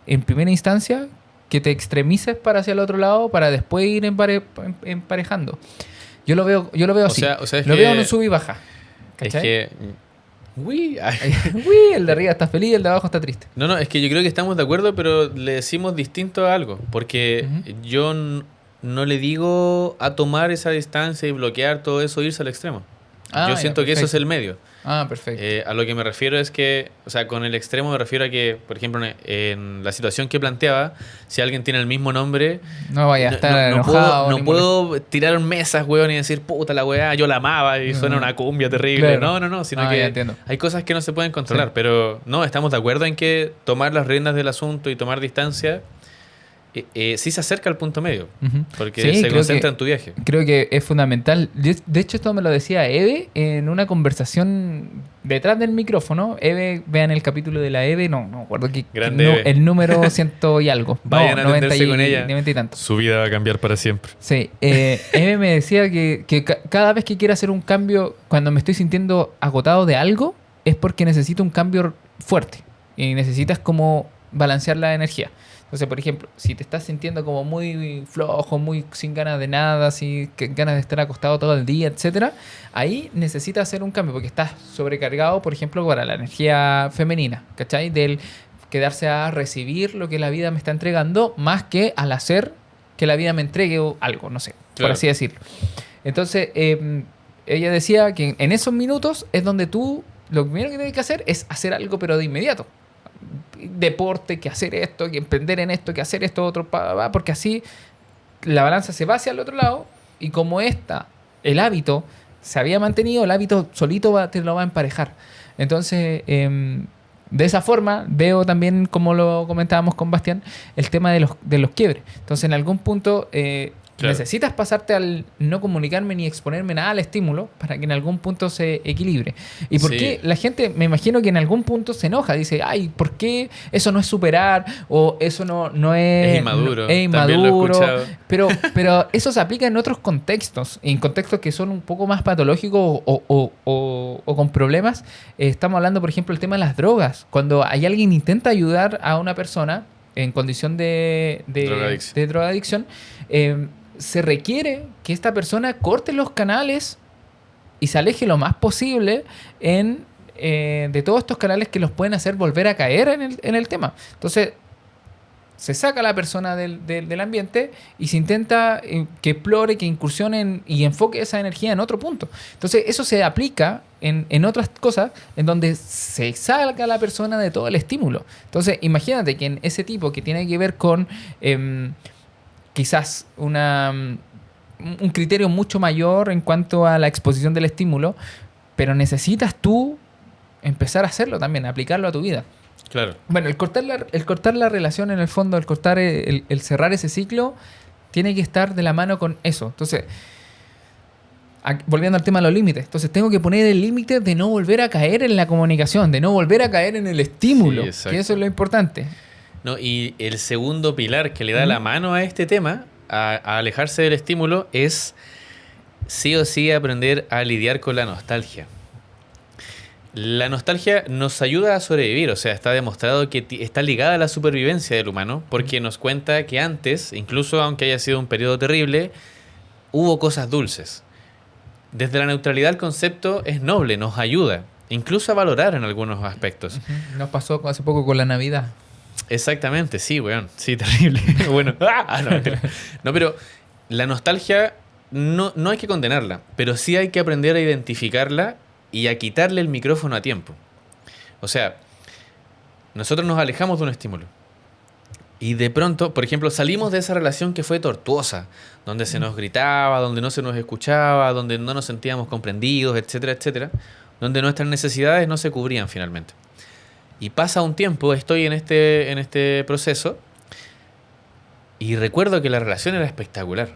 en primera instancia, que te extremices para hacia el otro lado para después ir emparejando. Yo lo veo así. O sea, es lo que- veo en un sub y baja. Es ¿Cachai? que... Uy, ay. Uy, el de arriba está feliz, el de abajo está triste. No, es que yo creo que estamos de acuerdo, pero le decimos distinto a algo. Porque Ujú. yo no le digo a tomar esa distancia y bloquear todo eso, irse al extremo. Ah, Yo ya, siento que eso es perfecto. el medio. Ah, perfecto. A lo que me refiero es que, o sea, con el extremo me refiero a que, por ejemplo, en la situación que planteaba, si alguien tiene el mismo nombre, No vaya a estar no enojado. puedo, ni no puedo tirar mesas, weón, y decir, puta la weá, yo la amaba y suena una cumbia terrible. Claro. No, sino Ah, que ya entiendo. hay cosas que no se pueden controlar. Sí. Pero no, estamos de acuerdo en que tomar las riendas del asunto y tomar distancia sí se acerca al punto medio, Ujú. porque Sí, se creo concentra que- en tu viaje. Creo que es fundamental. De hecho, esto me lo decía Eve en una conversación detrás del micrófono. Eve, vean el capítulo de la Eve, no me acuerdo Grande Eve. el número ciento y algo. Vayan a 90 atenderse con ella. 90 y tantos. Su vida va a cambiar para siempre. Sí, Eve me decía que cada vez que quiero hacer un cambio, cuando me estoy sintiendo agotado de algo, es porque necesito un cambio fuerte. Y necesitas como balancear la energía. Entonces, por ejemplo, si te estás sintiendo como muy flojo, muy sin ganas de nada, sin ganas de estar acostado todo el día, etcétera, ahí necesitas hacer un cambio porque estás sobrecargado, por ejemplo, para la energía femenina, ¿cachai? Del quedarse a recibir lo que la vida me está entregando, más que al hacer que la vida me entregue algo, no sé, por Claro. así decirlo. Entonces, ella decía que en esos minutos es donde tú lo primero que tienes que hacer es hacer algo, pero de inmediato. Deporte, que hacer esto, que emprender en esto, que hacer esto otro, porque así la balanza se va hacia el otro lado y como el hábito se había mantenido, el hábito solito te lo va a emparejar. Entonces, de esa forma veo también, como lo comentábamos con Bastián, el tema de los quiebres. Entonces, en algún punto Claro. necesitas pasarte al no comunicarme ni exponerme nada al estímulo para que en algún punto se equilibre. ¿Y por Sí. qué la gente, me imagino que en algún punto se enoja? Dice, ay, ¿por qué eso no es superar? O eso no es... Es inmaduro. Es También lo he inmaduro. escuchado. Pero eso se aplica en otros contextos, en contextos que son un poco más patológicos o con problemas. Estamos hablando, por ejemplo, el tema de las drogas. Cuando hay alguien que intenta ayudar a una persona en condición de drogadicción, se requiere que esta persona corte los canales y se aleje lo más posible de todos estos canales que los pueden hacer volver a caer en el tema. Entonces, se saca a la persona del ambiente y se intenta que explore, que incursione y enfoque esa energía en otro punto. Entonces, eso se aplica en otras cosas en donde se salga a la persona de todo el estímulo. Entonces, imagínate que en ese tipo que tiene que ver con quizás un criterio mucho mayor en cuanto a la exposición del estímulo, pero necesitas tú empezar a hacerlo también, aplicarlo a tu vida. Claro. Bueno, el cortar la relación en el fondo, el cerrar ese ciclo, tiene que estar de la mano con eso. Entonces, volviendo al tema de los límites. Entonces, tengo que poner el límite de no volver a caer en la comunicación, de no volver a caer en el estímulo. Sí, exacto. Que eso es lo importante. No, y el segundo pilar que le da la mano a este tema, a alejarse del estímulo, es sí o sí aprender a lidiar con la nostalgia. La nostalgia nos ayuda a sobrevivir, o sea, está demostrado que está ligada a la supervivencia del humano, porque nos cuenta que antes, incluso aunque haya sido un periodo terrible, hubo cosas dulces. Desde la neutralidad el concepto es noble, nos ayuda, incluso a valorar en algunos aspectos. Nos pasó hace poco con la Navidad. Exactamente, sí, weón. Sí, terrible. Bueno, no, mentira. No, pero la nostalgia no hay que condenarla, pero sí hay que aprender a identificarla y a quitarle el micrófono a tiempo. O sea, nosotros nos alejamos de un estímulo Y de pronto, por ejemplo, salimos de esa relación que fue tortuosa, donde se nos gritaba, donde no se nos escuchaba, donde no nos sentíamos comprendidos, etcétera, etcétera, donde nuestras necesidades no se cubrían finalmente. Y pasa un tiempo, estoy en este proceso, y recuerdo que la relación era espectacular.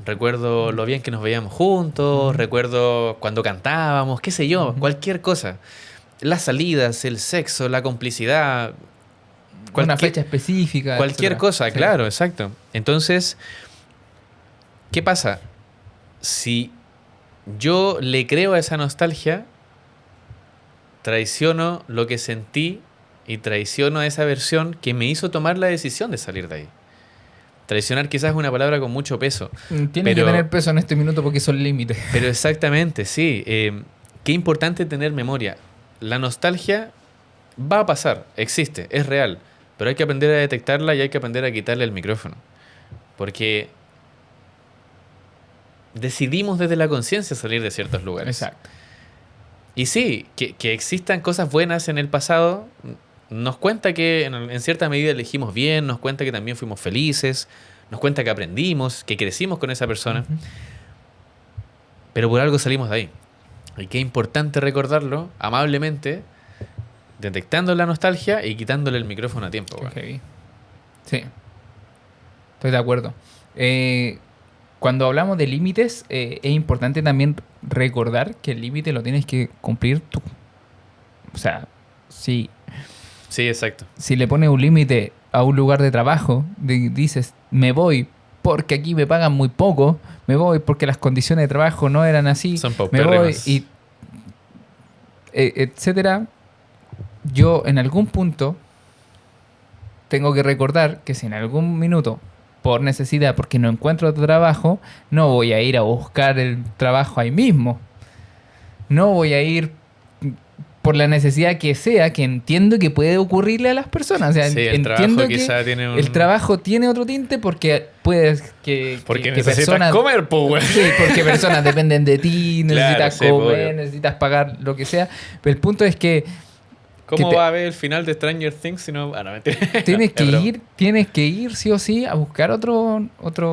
Recuerdo lo bien que nos veíamos juntos, recuerdo cuando cantábamos, qué sé yo, cualquier cosa. Las salidas, el sexo, la complicidad, Una fecha específica. cualquier etcétera. cosa, Sí. claro, exacto. Entonces, ¿qué pasa? Si yo le creo a esa nostalgia, traiciono lo que sentí y traiciono a esa versión que me hizo tomar la decisión de salir de ahí. Traicionar quizás es una palabra con mucho peso. Tiene que tener peso en este minuto porque son límites. Pero exactamente, sí. Qué importante tener memoria. La nostalgia va a pasar, existe, es real. Pero hay que aprender a detectarla y hay que aprender a quitarle el micrófono. Porque decidimos desde la conciencia salir de ciertos lugares. Exacto. Y sí, que existan cosas buenas en el pasado, nos cuenta que en cierta medida elegimos bien, nos cuenta que también fuimos felices, nos cuenta que aprendimos, que crecimos con esa persona, Ujú. pero por algo salimos de ahí. Y qué importante recordarlo amablemente, detectando la nostalgia y quitándole el micrófono a tiempo. weón. Ok. Sí. Estoy de acuerdo. Cuando hablamos de límites, es importante también recordar que el límite lo tienes que cumplir tú. O sea, si Sí, exacto. le pones un límite a un lugar de trabajo, dices, me voy porque aquí me pagan muy poco, me voy porque las condiciones de trabajo no eran así, Son me voy paupérrimas. y etcétera. Yo en algún punto tengo que recordar que si en algún minuto, por necesidad, porque no encuentro otro trabajo, no voy a ir a buscar el trabajo ahí mismo. No voy a ir por la necesidad que sea, que entiendo que puede ocurrirle a las personas. O sea, Sí, el entiendo trabajo que quizá tiene un... el trabajo tiene otro tinte porque puedes que necesitas personas comer, pues, weón. sí, porque personas dependen de ti, Claro, necesitas sí, comer, obvio. necesitas pagar lo que sea. Pero el punto es que ¿Cómo que te- va a ver el final de Stranger Things si no...? Ah, no, mentira. tienes Es broma. tienes que ir sí o sí a buscar otro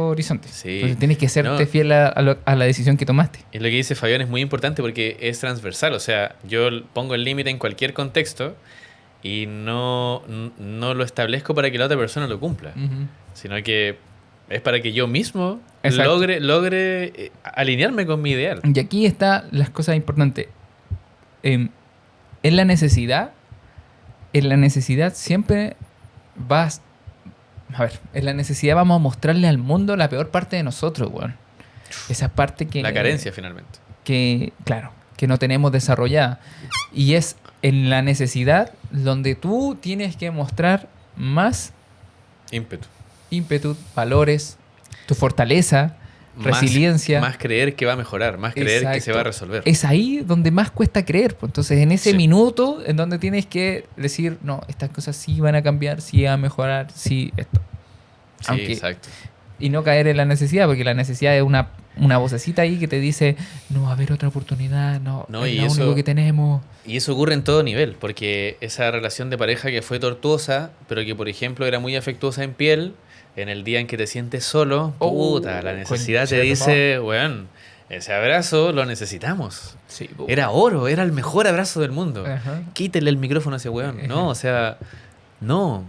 horizonte. Sí. Entonces tienes que serte No. fiel a la decisión que tomaste. Y lo que dice Fabián es muy importante porque es transversal. O sea, yo pongo el límite en cualquier contexto y no lo establezco para que la otra persona lo cumpla, sino que es para que yo mismo Exacto. logre alinearme con mi ideal. Y aquí está las cosas importantes. En la necesidad siempre vas... A ver, en la necesidad vamos a mostrarle al mundo la peor parte de nosotros, weón. Esa parte que... La carencia, finalmente. Que, claro, que no tenemos desarrollada. Y es en la necesidad donde tú tienes que mostrar más Ímpetu. ímpetu, valores, tu fortaleza, resiliencia. Más creer que va a mejorar, más creer que se Exacto. va a resolver. Es ahí donde más cuesta creer. Pues. Entonces, en ese Sí. minuto en donde tienes que decir, no, estas cosas sí van a cambiar, sí van a mejorar, sí esto. Sí, Aunque- exacto. Y no caer en la necesidad, porque la necesidad es una vocecita ahí que te dice, no va a haber otra oportunidad, no, No, es y lo eso- único que tenemos. Y eso ocurre en todo nivel, porque esa relación de pareja que fue tortuosa, pero que por ejemplo era muy afectuosa en piel, en el día en que te sientes solo, puta, la necesidad te dice, weón, ese abrazo lo necesitamos. Sí, Era oro, era el mejor abrazo del mundo. Ajá. Quítele el micrófono a ese weón. No, o sea, no.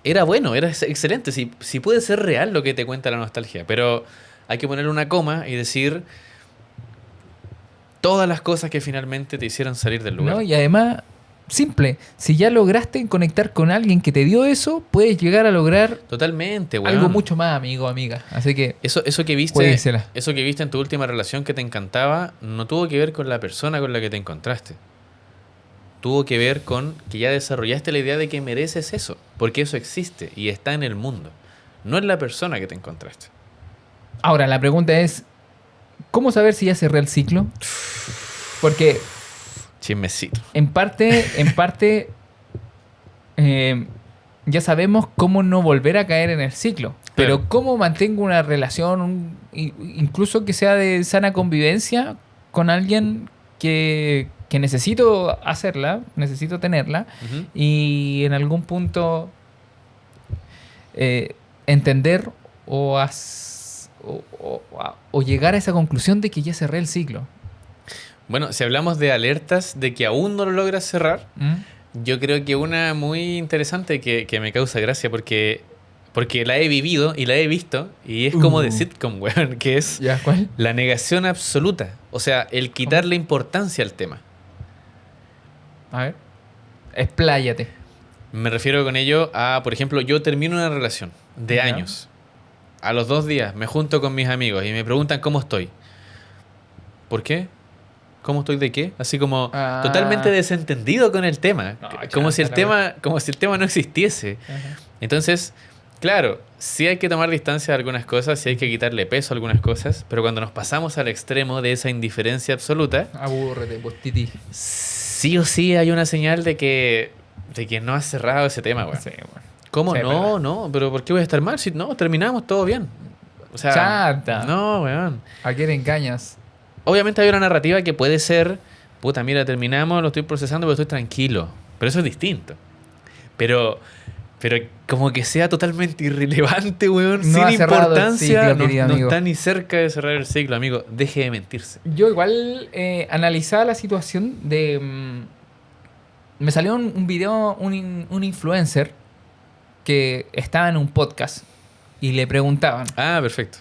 Era bueno, era excelente. Si puede ser real lo que te cuenta la nostalgia, pero hay que poner una coma y decir todas las cosas que finalmente te hicieron salir del lugar. ¿No? Y además, simple, si ya lograste conectar con alguien que te dio eso, puedes llegar a lograr Totalmente, weón. algo mucho más, amigo o amiga. Así que, Eso que viste, Juéguesela. eso que viste en tu última relación que te encantaba, no tuvo que ver con la persona con la que te encontraste. Tuvo que ver con que ya desarrollaste la idea de que mereces eso, porque eso existe y está en el mundo, no en la persona que te encontraste. ahora la pregunta es, ¿cómo saber si ya cerré el ciclo? Porque Chismecito. en parte, ya sabemos cómo no volver a caer en el ciclo. Pero Claro. cómo mantengo una relación, incluso que sea de sana convivencia, con alguien que necesito hacerla, necesito tenerla, Ujú. y en algún punto entender o llegar a esa conclusión de que ya cerré el ciclo. Bueno, si hablamos de alertas de que aún no lo logras cerrar, yo creo que una muy interesante que me causa gracia porque la he vivido y la he visto y es como de sitcom, weón, que es ¿Ya? ¿Cuál? la negación absoluta. O sea, el quitarle importancia al tema. A ver. Expláyate. Me refiero con ello a, por ejemplo, yo termino una relación de Ya. años. A los 2 días me junto con mis amigos y me preguntan cómo estoy. ¿Por qué? ¿Cómo estoy de qué? Así como Ah. totalmente desentendido con el tema. No, como si el chanta la tema no existiese. Ajá. Entonces, claro, sí hay que tomar distancia de algunas cosas, sí hay que quitarle peso a algunas cosas, pero cuando nos pasamos al extremo de esa indiferencia absoluta, Abúrrete, pues, titi. sí o sí hay una señal de que no has cerrado ese tema, güey. Sí, bueno. ¿Cómo? Sí, No, verdad. no, pero ¿por qué voy a estar mal? Si no, terminamos, todo bien. O sea, Chata. no, weón. ¿A qué te engañas? Obviamente hay una narrativa que puede ser, puta, mira, terminamos, lo estoy procesando, pero estoy tranquilo. Pero eso es distinto. Pero como que sea totalmente irrelevante, weón, No ha sin cerrado el importancia, ciclo, no, querido no amigo. está ni cerca de cerrar el ciclo, amigo. Deje de mentirse. Yo igual analizaba la situación de... me salió un video, un influencer que estaba en un podcast y le preguntaban, Ah, perfecto.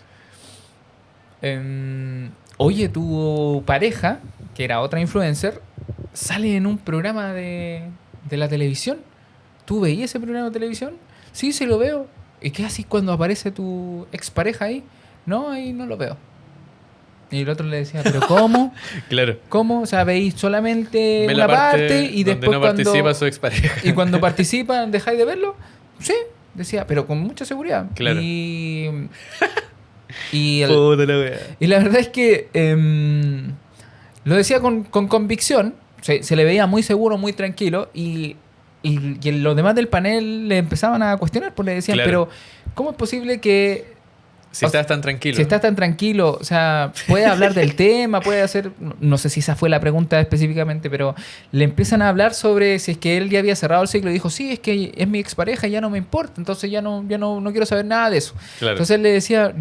oye, tu pareja, que era otra influencer, sale en un programa de la televisión. ¿Tú veías ese programa de televisión? Sí, sí lo veo. ¿Y qué haces cuando aparece tu expareja ahí? No, ahí no lo veo. Y el otro le decía, ¿pero cómo? Claro. ¿Cómo? O sea, veis solamente Ve una la parte y donde después no cuando... participa su expareja. Y cuando participan, ¿dejáis de verlo? Sí, decía, pero con mucha seguridad. Claro. Y Puta la wea. y la verdad es que lo decía con convicción, se le veía muy seguro, muy tranquilo, y los demás del panel le empezaban a cuestionar, pues le decían, Claro. pero ¿cómo es posible que Si estás tan tranquilo. si estás tan tranquilo, o sea, puede hablar del tema, puede hacer, no sé si esa fue la pregunta específicamente, pero le empiezan a hablar sobre si es que él ya había cerrado el ciclo y dijo, sí, es que es mi expareja, ya no me importa, entonces ya no quiero saber nada de eso. Claro. Entonces él le decía,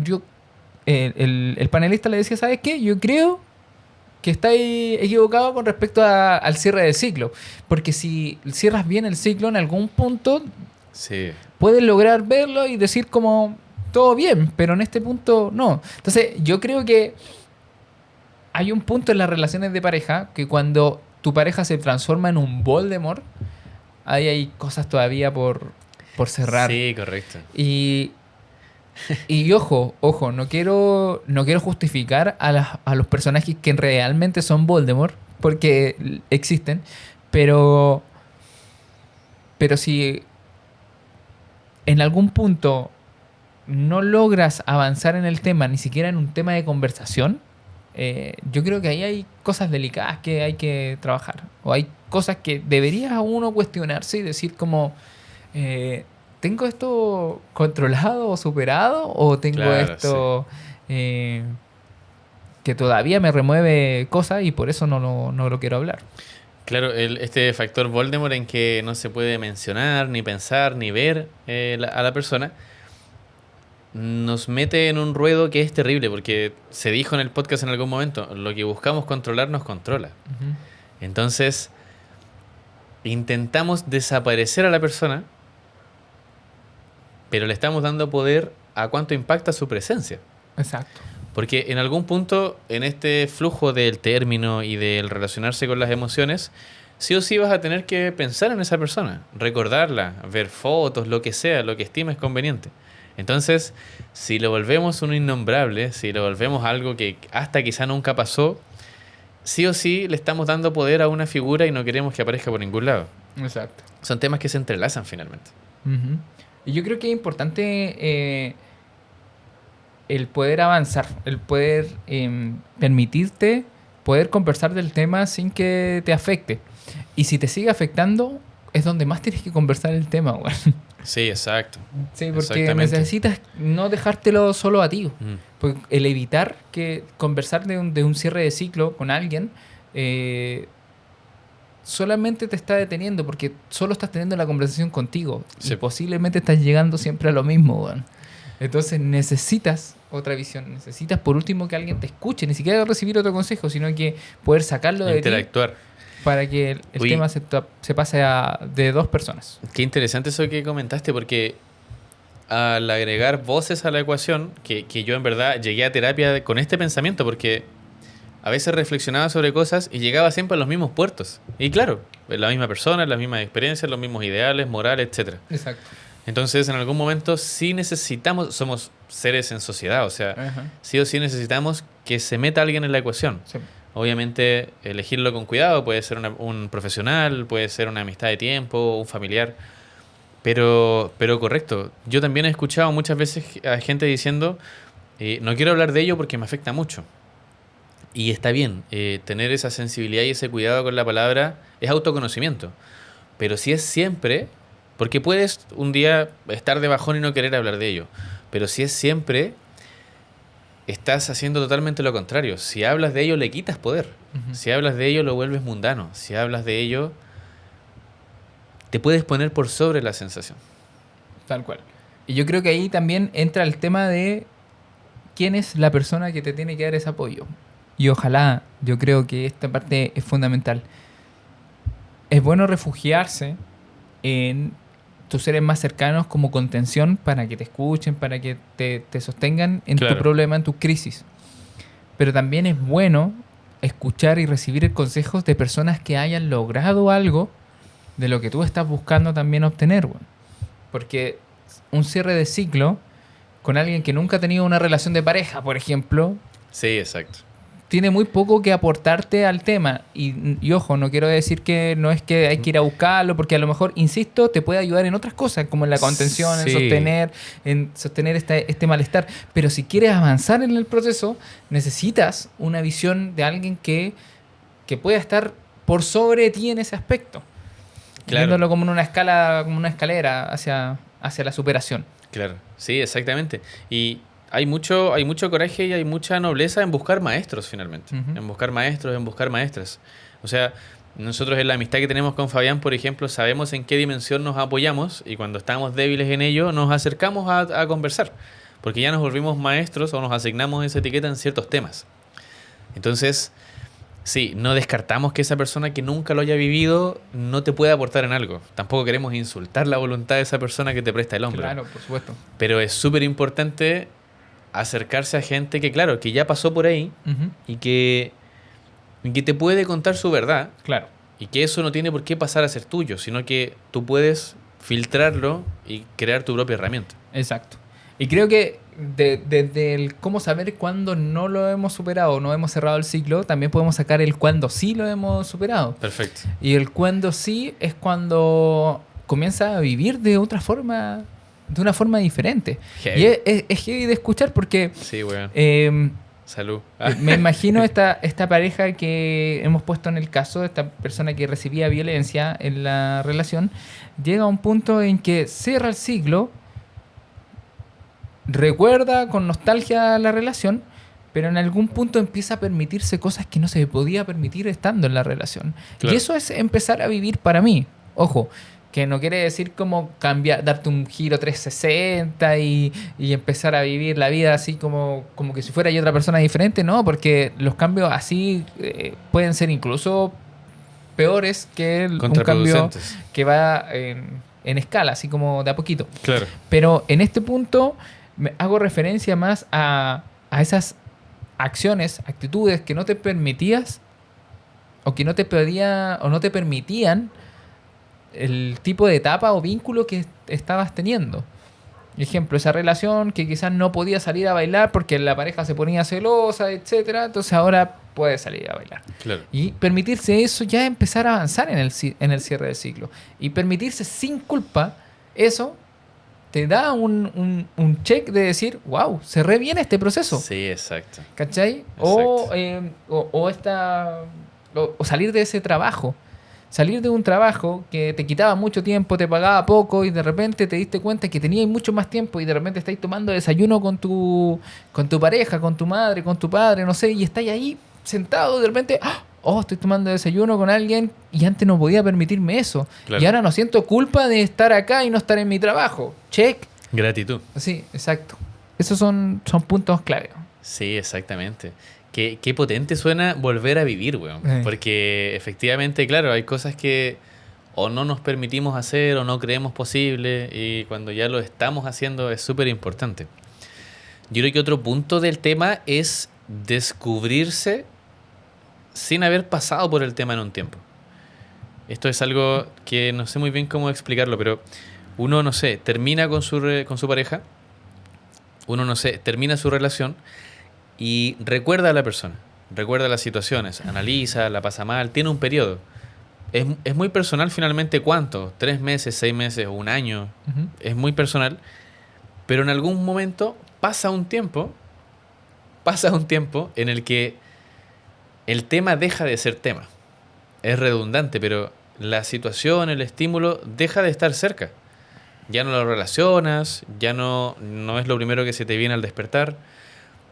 el panelista le decía, ¿sabes qué? Yo creo que estáis equivocado con respecto al cierre del ciclo, porque si cierras bien el ciclo en algún punto, Sí. puedes lograr verlo y decir como todo bien, pero en este punto no. Entonces yo creo que hay un punto en las relaciones de pareja que cuando tu pareja se transforma en un Voldemort, ahí hay cosas todavía por cerrar. Sí, correcto. Y ojo, no quiero justificar a los personajes que realmente son Voldemort, porque existen, pero si en algún punto no logras avanzar en el tema, ni siquiera en un tema de conversación, yo creo que ahí hay cosas delicadas que hay que trabajar. O hay cosas que debería uno cuestionarse y decir como, ¿tengo esto controlado o superado? ¿O tengo Claro, esto que todavía me remueve cosas y por eso no lo quiero hablar? Claro, este factor Voldemort en que no se puede mencionar, ni pensar, ni ver a la persona, nos mete en un ruedo que es terrible, porque se dijo en el podcast en algún momento, lo que buscamos controlar nos controla. Ujú. Entonces, intentamos desaparecer a la persona, pero le estamos dando poder a cuánto impacta su presencia. Exacto. Porque en algún punto, en este flujo del término y del relacionarse con las emociones, sí o sí vas a tener que pensar en esa persona, recordarla, ver fotos, lo que sea, lo que estimes conveniente. Entonces, si lo volvemos un innombrable, si lo volvemos algo que hasta quizá nunca pasó, sí o sí le estamos dando poder a una figura y no queremos que aparezca por ningún lado. Exacto. Son temas que se entrelazan finalmente. Ujú. Y yo creo que es importante el poder avanzar, el poder permitirte poder conversar del tema sin que te afecte. Y si te sigue afectando, es donde más tienes que conversar el tema, güey. Sí, exacto. Sí, porque Exactamente. necesitas no dejártelo solo a ti. Mm. Porque el evitar que conversar de un cierre de ciclo con alguien solamente te está deteniendo porque solo estás teniendo la conversación contigo Sí. y posiblemente estás llegando siempre a lo mismo, weón. Entonces necesitas otra visión, necesitas por último que alguien te escuche, ni siquiera recibir otro consejo, sino que poder sacarlo de ti Interactuar. para que el Oye. tema se pase de dos personas. Qué interesante eso que comentaste, porque al agregar voces a la ecuación, que yo en verdad llegué a terapia con este pensamiento, porque a veces reflexionaba sobre cosas y llegaba siempre a los mismos puertos. Y claro, la misma persona, las mismas experiencias, los mismos ideales, morales, etcétera. Exacto. Entonces, en algún momento sí necesitamos, somos seres en sociedad, o sea, Ajá. sí o sí necesitamos que se meta alguien en la ecuación. Sí. Obviamente, elegirlo con cuidado, puede ser un profesional, puede ser una amistad de tiempo, un familiar, pero correcto. Yo también he escuchado muchas veces a gente diciendo, no quiero hablar de ello porque me afecta mucho. Y está bien, tener esa sensibilidad y ese cuidado con la palabra es autoconocimiento. Pero si es siempre, porque puedes un día estar de bajón y no querer hablar de ello, pero si es siempre, estás haciendo totalmente lo contrario. Si hablas de ello, le quitas poder. Ujú. Si hablas de ello, lo vuelves mundano. Si hablas de ello, te puedes poner por sobre la sensación. Tal cual. Y yo creo que ahí también entra el tema de quién es la persona que te tiene que dar ese apoyo. Y ojalá, yo creo que esta parte es fundamental. Es bueno refugiarse en tus seres más cercanos como contención para que te escuchen, para que te sostengan en Claro. tu problema, en tu crisis. Pero también es bueno escuchar y recibir consejos de personas que hayan logrado algo de lo que tú estás buscando también obtener, weón. Porque un cierre de ciclo con alguien que nunca ha tenido una relación de pareja, por ejemplo, Sí, exacto. tiene muy poco que aportarte al tema. Y ojo, no quiero decir que no es que hay que ir a buscarlo, porque a lo mejor, insisto, te puede ayudar en otras cosas, como en la contención, Sí. en sostener este malestar. Pero si quieres avanzar en el proceso, necesitas una visión de alguien que pueda estar por sobre ti en ese aspecto. Claro. Viéndolo como en una escala, como una escalera hacia la superación. Claro, sí, exactamente. Y hay mucho coraje y hay mucha nobleza en buscar maestros finalmente. Ujú. En buscar maestros, en buscar maestras. O sea, nosotros en la amistad que tenemos con Fabián, por ejemplo, sabemos en qué dimensión nos apoyamos y cuando estamos débiles en ello nos acercamos a conversar. Porque ya nos volvimos maestros o nos asignamos esa etiqueta en ciertos temas. Entonces, sí, no descartamos que esa persona que nunca lo haya vivido no te pueda aportar en algo. Tampoco queremos insultar la voluntad de esa persona que te presta el hombro. Claro, por supuesto. Pero es súper importante acercarse a gente que, claro, que ya pasó por ahí Ujú. y que te puede contar su verdad Claro. y que eso no tiene por qué pasar a ser tuyo, sino que tú puedes filtrarlo y crear tu propia herramienta. Exacto. Y creo que desde el cómo saber cuándo no lo hemos superado, no hemos cerrado el ciclo, también podemos sacar el cuándo sí lo hemos superado. Perfecto. Y el cuándo sí es cuando comienza a vivir de otra forma, de una forma diferente. Heavy. Y es heavy de escuchar porque Sí, weón. eh, Salud. me imagino esta pareja que hemos puesto en el caso, esta persona que recibía violencia en la relación, llega a un punto en que cierra el ciclo, recuerda con nostalgia la relación, pero en algún punto empieza a permitirse cosas que no se podía permitir estando en la relación. Claro. Y eso es empezar a vivir para mí. Ojo, que no quiere decir como cambiar, darte un giro 360 y empezar a vivir la vida así como que si fuera yo otra persona diferente, no, porque los cambios así pueden ser incluso peores que un cambio Contraproducentes. que va en escala, así como de a poquito. Claro. Pero en este punto me hago referencia más a esas acciones, actitudes que no te permitías o que no te pedía o no te permitían el tipo de etapa o vínculo que estabas teniendo. Ejemplo, esa relación que quizás no podía salir a bailar porque la pareja se ponía celosa, etcétera. Entonces ahora puede salir a bailar. Claro. Y permitirse eso, ya empezar a avanzar en el cierre del ciclo. Y permitirse sin culpa eso te da un check de decir, wow, cerré bien este proceso. Sí, exacto. ¿Cachai? O salir de ese trabajo. Salir de un trabajo que te quitaba mucho tiempo, te pagaba poco y de repente te diste cuenta que tenías mucho más tiempo y de repente estáis tomando desayuno con tu pareja, con tu madre, con tu padre, no sé, y estáis ahí sentado de repente, ¡ah! oh, estoy tomando desayuno con alguien y antes no podía permitirme eso. Claro. Y ahora no siento culpa de estar acá y no estar en mi trabajo. Check. Gratitud. Sí, exacto. Esos son puntos clave. Sí, exactamente. Qué potente suena volver a vivir, weón. Porque efectivamente, claro, hay cosas que o no nos permitimos hacer o no creemos posible y cuando ya lo estamos haciendo es súper importante. Yo creo que otro punto del tema es descubrirse sin haber pasado por el tema en un tiempo. Esto es algo que no sé muy bien cómo explicarlo, pero uno, no sé, termina con su pareja, uno, no sé, termina su relación y recuerda a la persona, recuerda las situaciones, analiza, la pasa mal, tiene un periodo. Es muy personal finalmente cuánto, 3 meses, 6 meses, un año, es muy personal, pero en algún momento pasa un tiempo en el que el tema deja de ser tema. Es redundante, pero la situación, el estímulo deja de estar cerca. Ya no lo relacionas, ya no es lo primero que se te viene al despertar.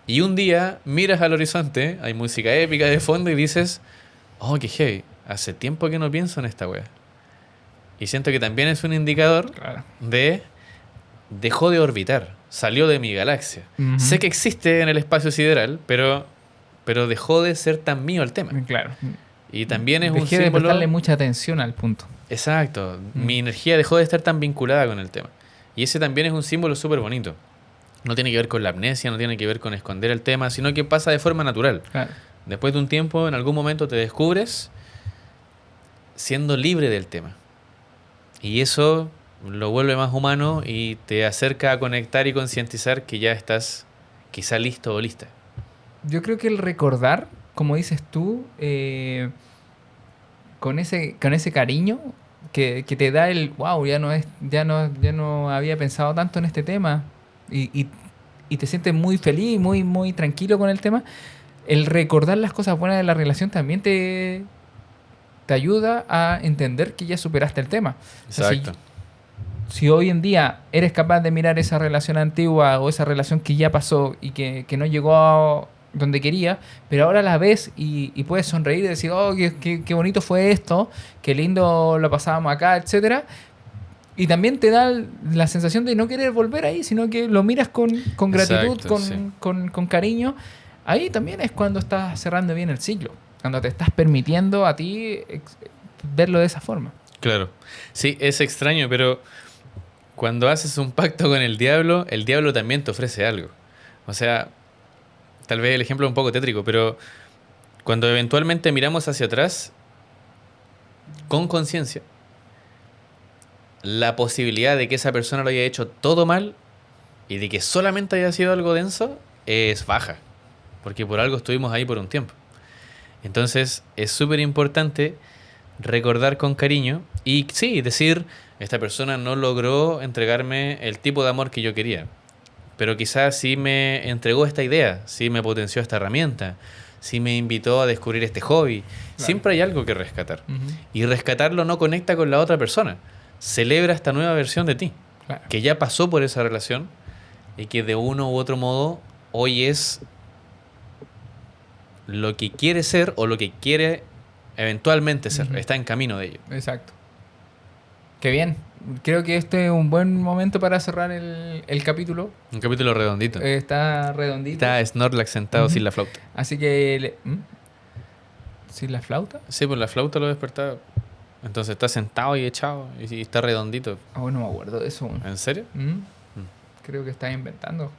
Y un día miras al horizonte, hay música épica de fondo y dices, oh, qué heavy, hace tiempo que no pienso en esta wea. Y siento que también es un indicador de dejó de orbitar, salió de mi galaxia. Sé que existe en el espacio sideral, pero dejó de ser tan mío el tema. Claro. Y también es Dejé un de símbolo... prestarle mucha atención al punto. Exacto. Mi energía dejó de estar tan vinculada con el tema. Y ese también es un símbolo súper bonito. No tiene que ver con la amnesia, no tiene que ver con esconder el tema, sino que pasa de forma natural. Claro. Después de un tiempo, en algún momento te descubres siendo libre del tema. Y eso lo vuelve más humano y te acerca a conectar y concientizar que ya estás quizá listo o lista. Yo creo que el recordar, como dices tú, con ese cariño que te da el wow, ya no había pensado tanto en este tema y te sientes muy feliz, muy, muy tranquilo con el tema. El recordar las cosas buenas de la relación también te ayuda a entender que ya superaste el tema. Exacto. O sea, si hoy en día eres capaz de mirar esa relación antigua o esa relación que ya pasó y que no llegó a donde quería, pero ahora la ves y puedes sonreír y decir, oh, qué bonito fue esto, qué lindo lo pasábamos acá, etcétera. Y también te da la sensación de no querer volver ahí, sino que lo miras con gratitud, Exacto, con cariño. Ahí también es cuando estás cerrando bien el ciclo, cuando te estás permitiendo a ti verlo de esa forma. Claro. Sí, es extraño, pero cuando haces un pacto con el diablo también te ofrece algo. O sea, tal vez el ejemplo es un poco tétrico, pero cuando eventualmente miramos hacia atrás, con conciencia, la posibilidad de que esa persona lo haya hecho todo mal y de que solamente haya sido algo denso es baja, porque por algo estuvimos ahí por un tiempo. Entonces es súper importante recordar con cariño y sí, decir, esta persona no logró entregarme el tipo de amor que yo quería, pero quizás sí me entregó esta idea, sí me potenció esta herramienta, sí me invitó a descubrir este hobby. Claro. Siempre hay algo que rescatar. Y rescatarlo no conecta con la otra persona. Celebra esta nueva versión de ti, claro, que ya pasó por esa relación y que de uno u otro modo hoy es lo que quiere ser o lo que quiere eventualmente ser. Está en camino de ello. Exacto. Qué bien. Creo que este es un buen momento para cerrar el capítulo. Un capítulo redondito. Está redondito. Está Snorlax sentado sin la flauta. Así que... ¿Sin la flauta? Sí, pues la flauta lo despertaba. Entonces está sentado y echado y está redondito. Ah, bueno, no me acuerdo de eso. ¿En serio? Creo que estás inventando.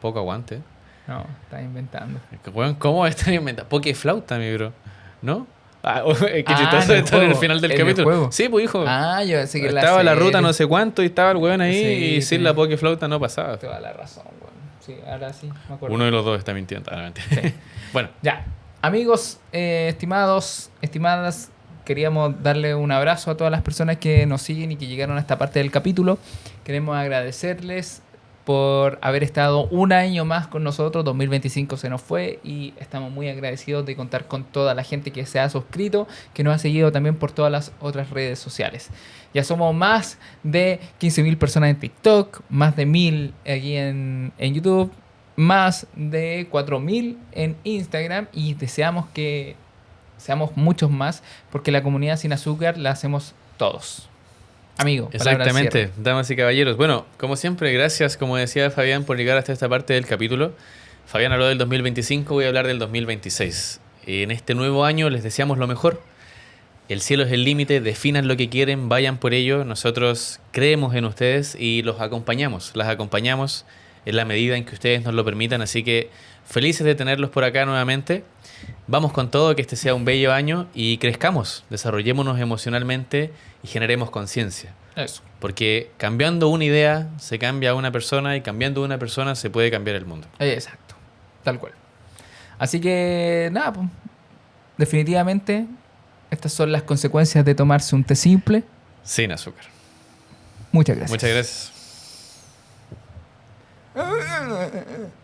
Poco aguante. No, estás inventando. ¿Cómo estás inventando? Pokeflauta, mi bro. ¿No? Qué chistoso esto en el final del capítulo. Juego. Sí, pues hijo. Yo pensé que estaba la ruta no sé cuánto y estaba el weón ahí y sin la pokeflauta no pasaba. Toda la razón, weón. Sí, ahora sí, me acuerdo. Uno de los dos está mintiendo. Sí. Bueno. Ya. Amigos, estimados, estimadas, queríamos darle un abrazo a todas las personas que nos siguen y que llegaron a esta parte del capítulo. Queremos agradecerles por haber estado un año más con nosotros. 2025 se nos fue y estamos muy agradecidos de contar con toda la gente que se ha suscrito, que nos ha seguido también por todas las otras redes sociales. Ya somos más de 15.000 personas en TikTok, más de 1.000 aquí en YouTube, más de 4.000 en Instagram y deseamos que seamos muchos más, porque la comunidad sin azúcar la hacemos todos. Amigo, palabra al Exactamente, cierre. damas y caballeros. Bueno, como siempre, gracias, como decía Fabián, por llegar hasta esta parte del capítulo. Fabián habló del 2025, voy a hablar del 2026. En este nuevo año les deseamos lo mejor. El cielo es el límite, definan lo que quieren, vayan por ello. Nosotros creemos en ustedes y los acompañamos. Las acompañamos en la medida en que ustedes nos lo permitan. Así que felices de tenerlos por acá nuevamente. Vamos con todo, que este sea un bello año y crezcamos, desarrollémonos emocionalmente y generemos conciencia. Eso. Porque cambiando una idea se cambia a una persona y cambiando una persona se puede cambiar el mundo. Exacto. Tal cual. Así que, nada, pues, definitivamente, estas son las consecuencias de tomarse un té simple. Sin azúcar. Muchas gracias. Muchas gracias.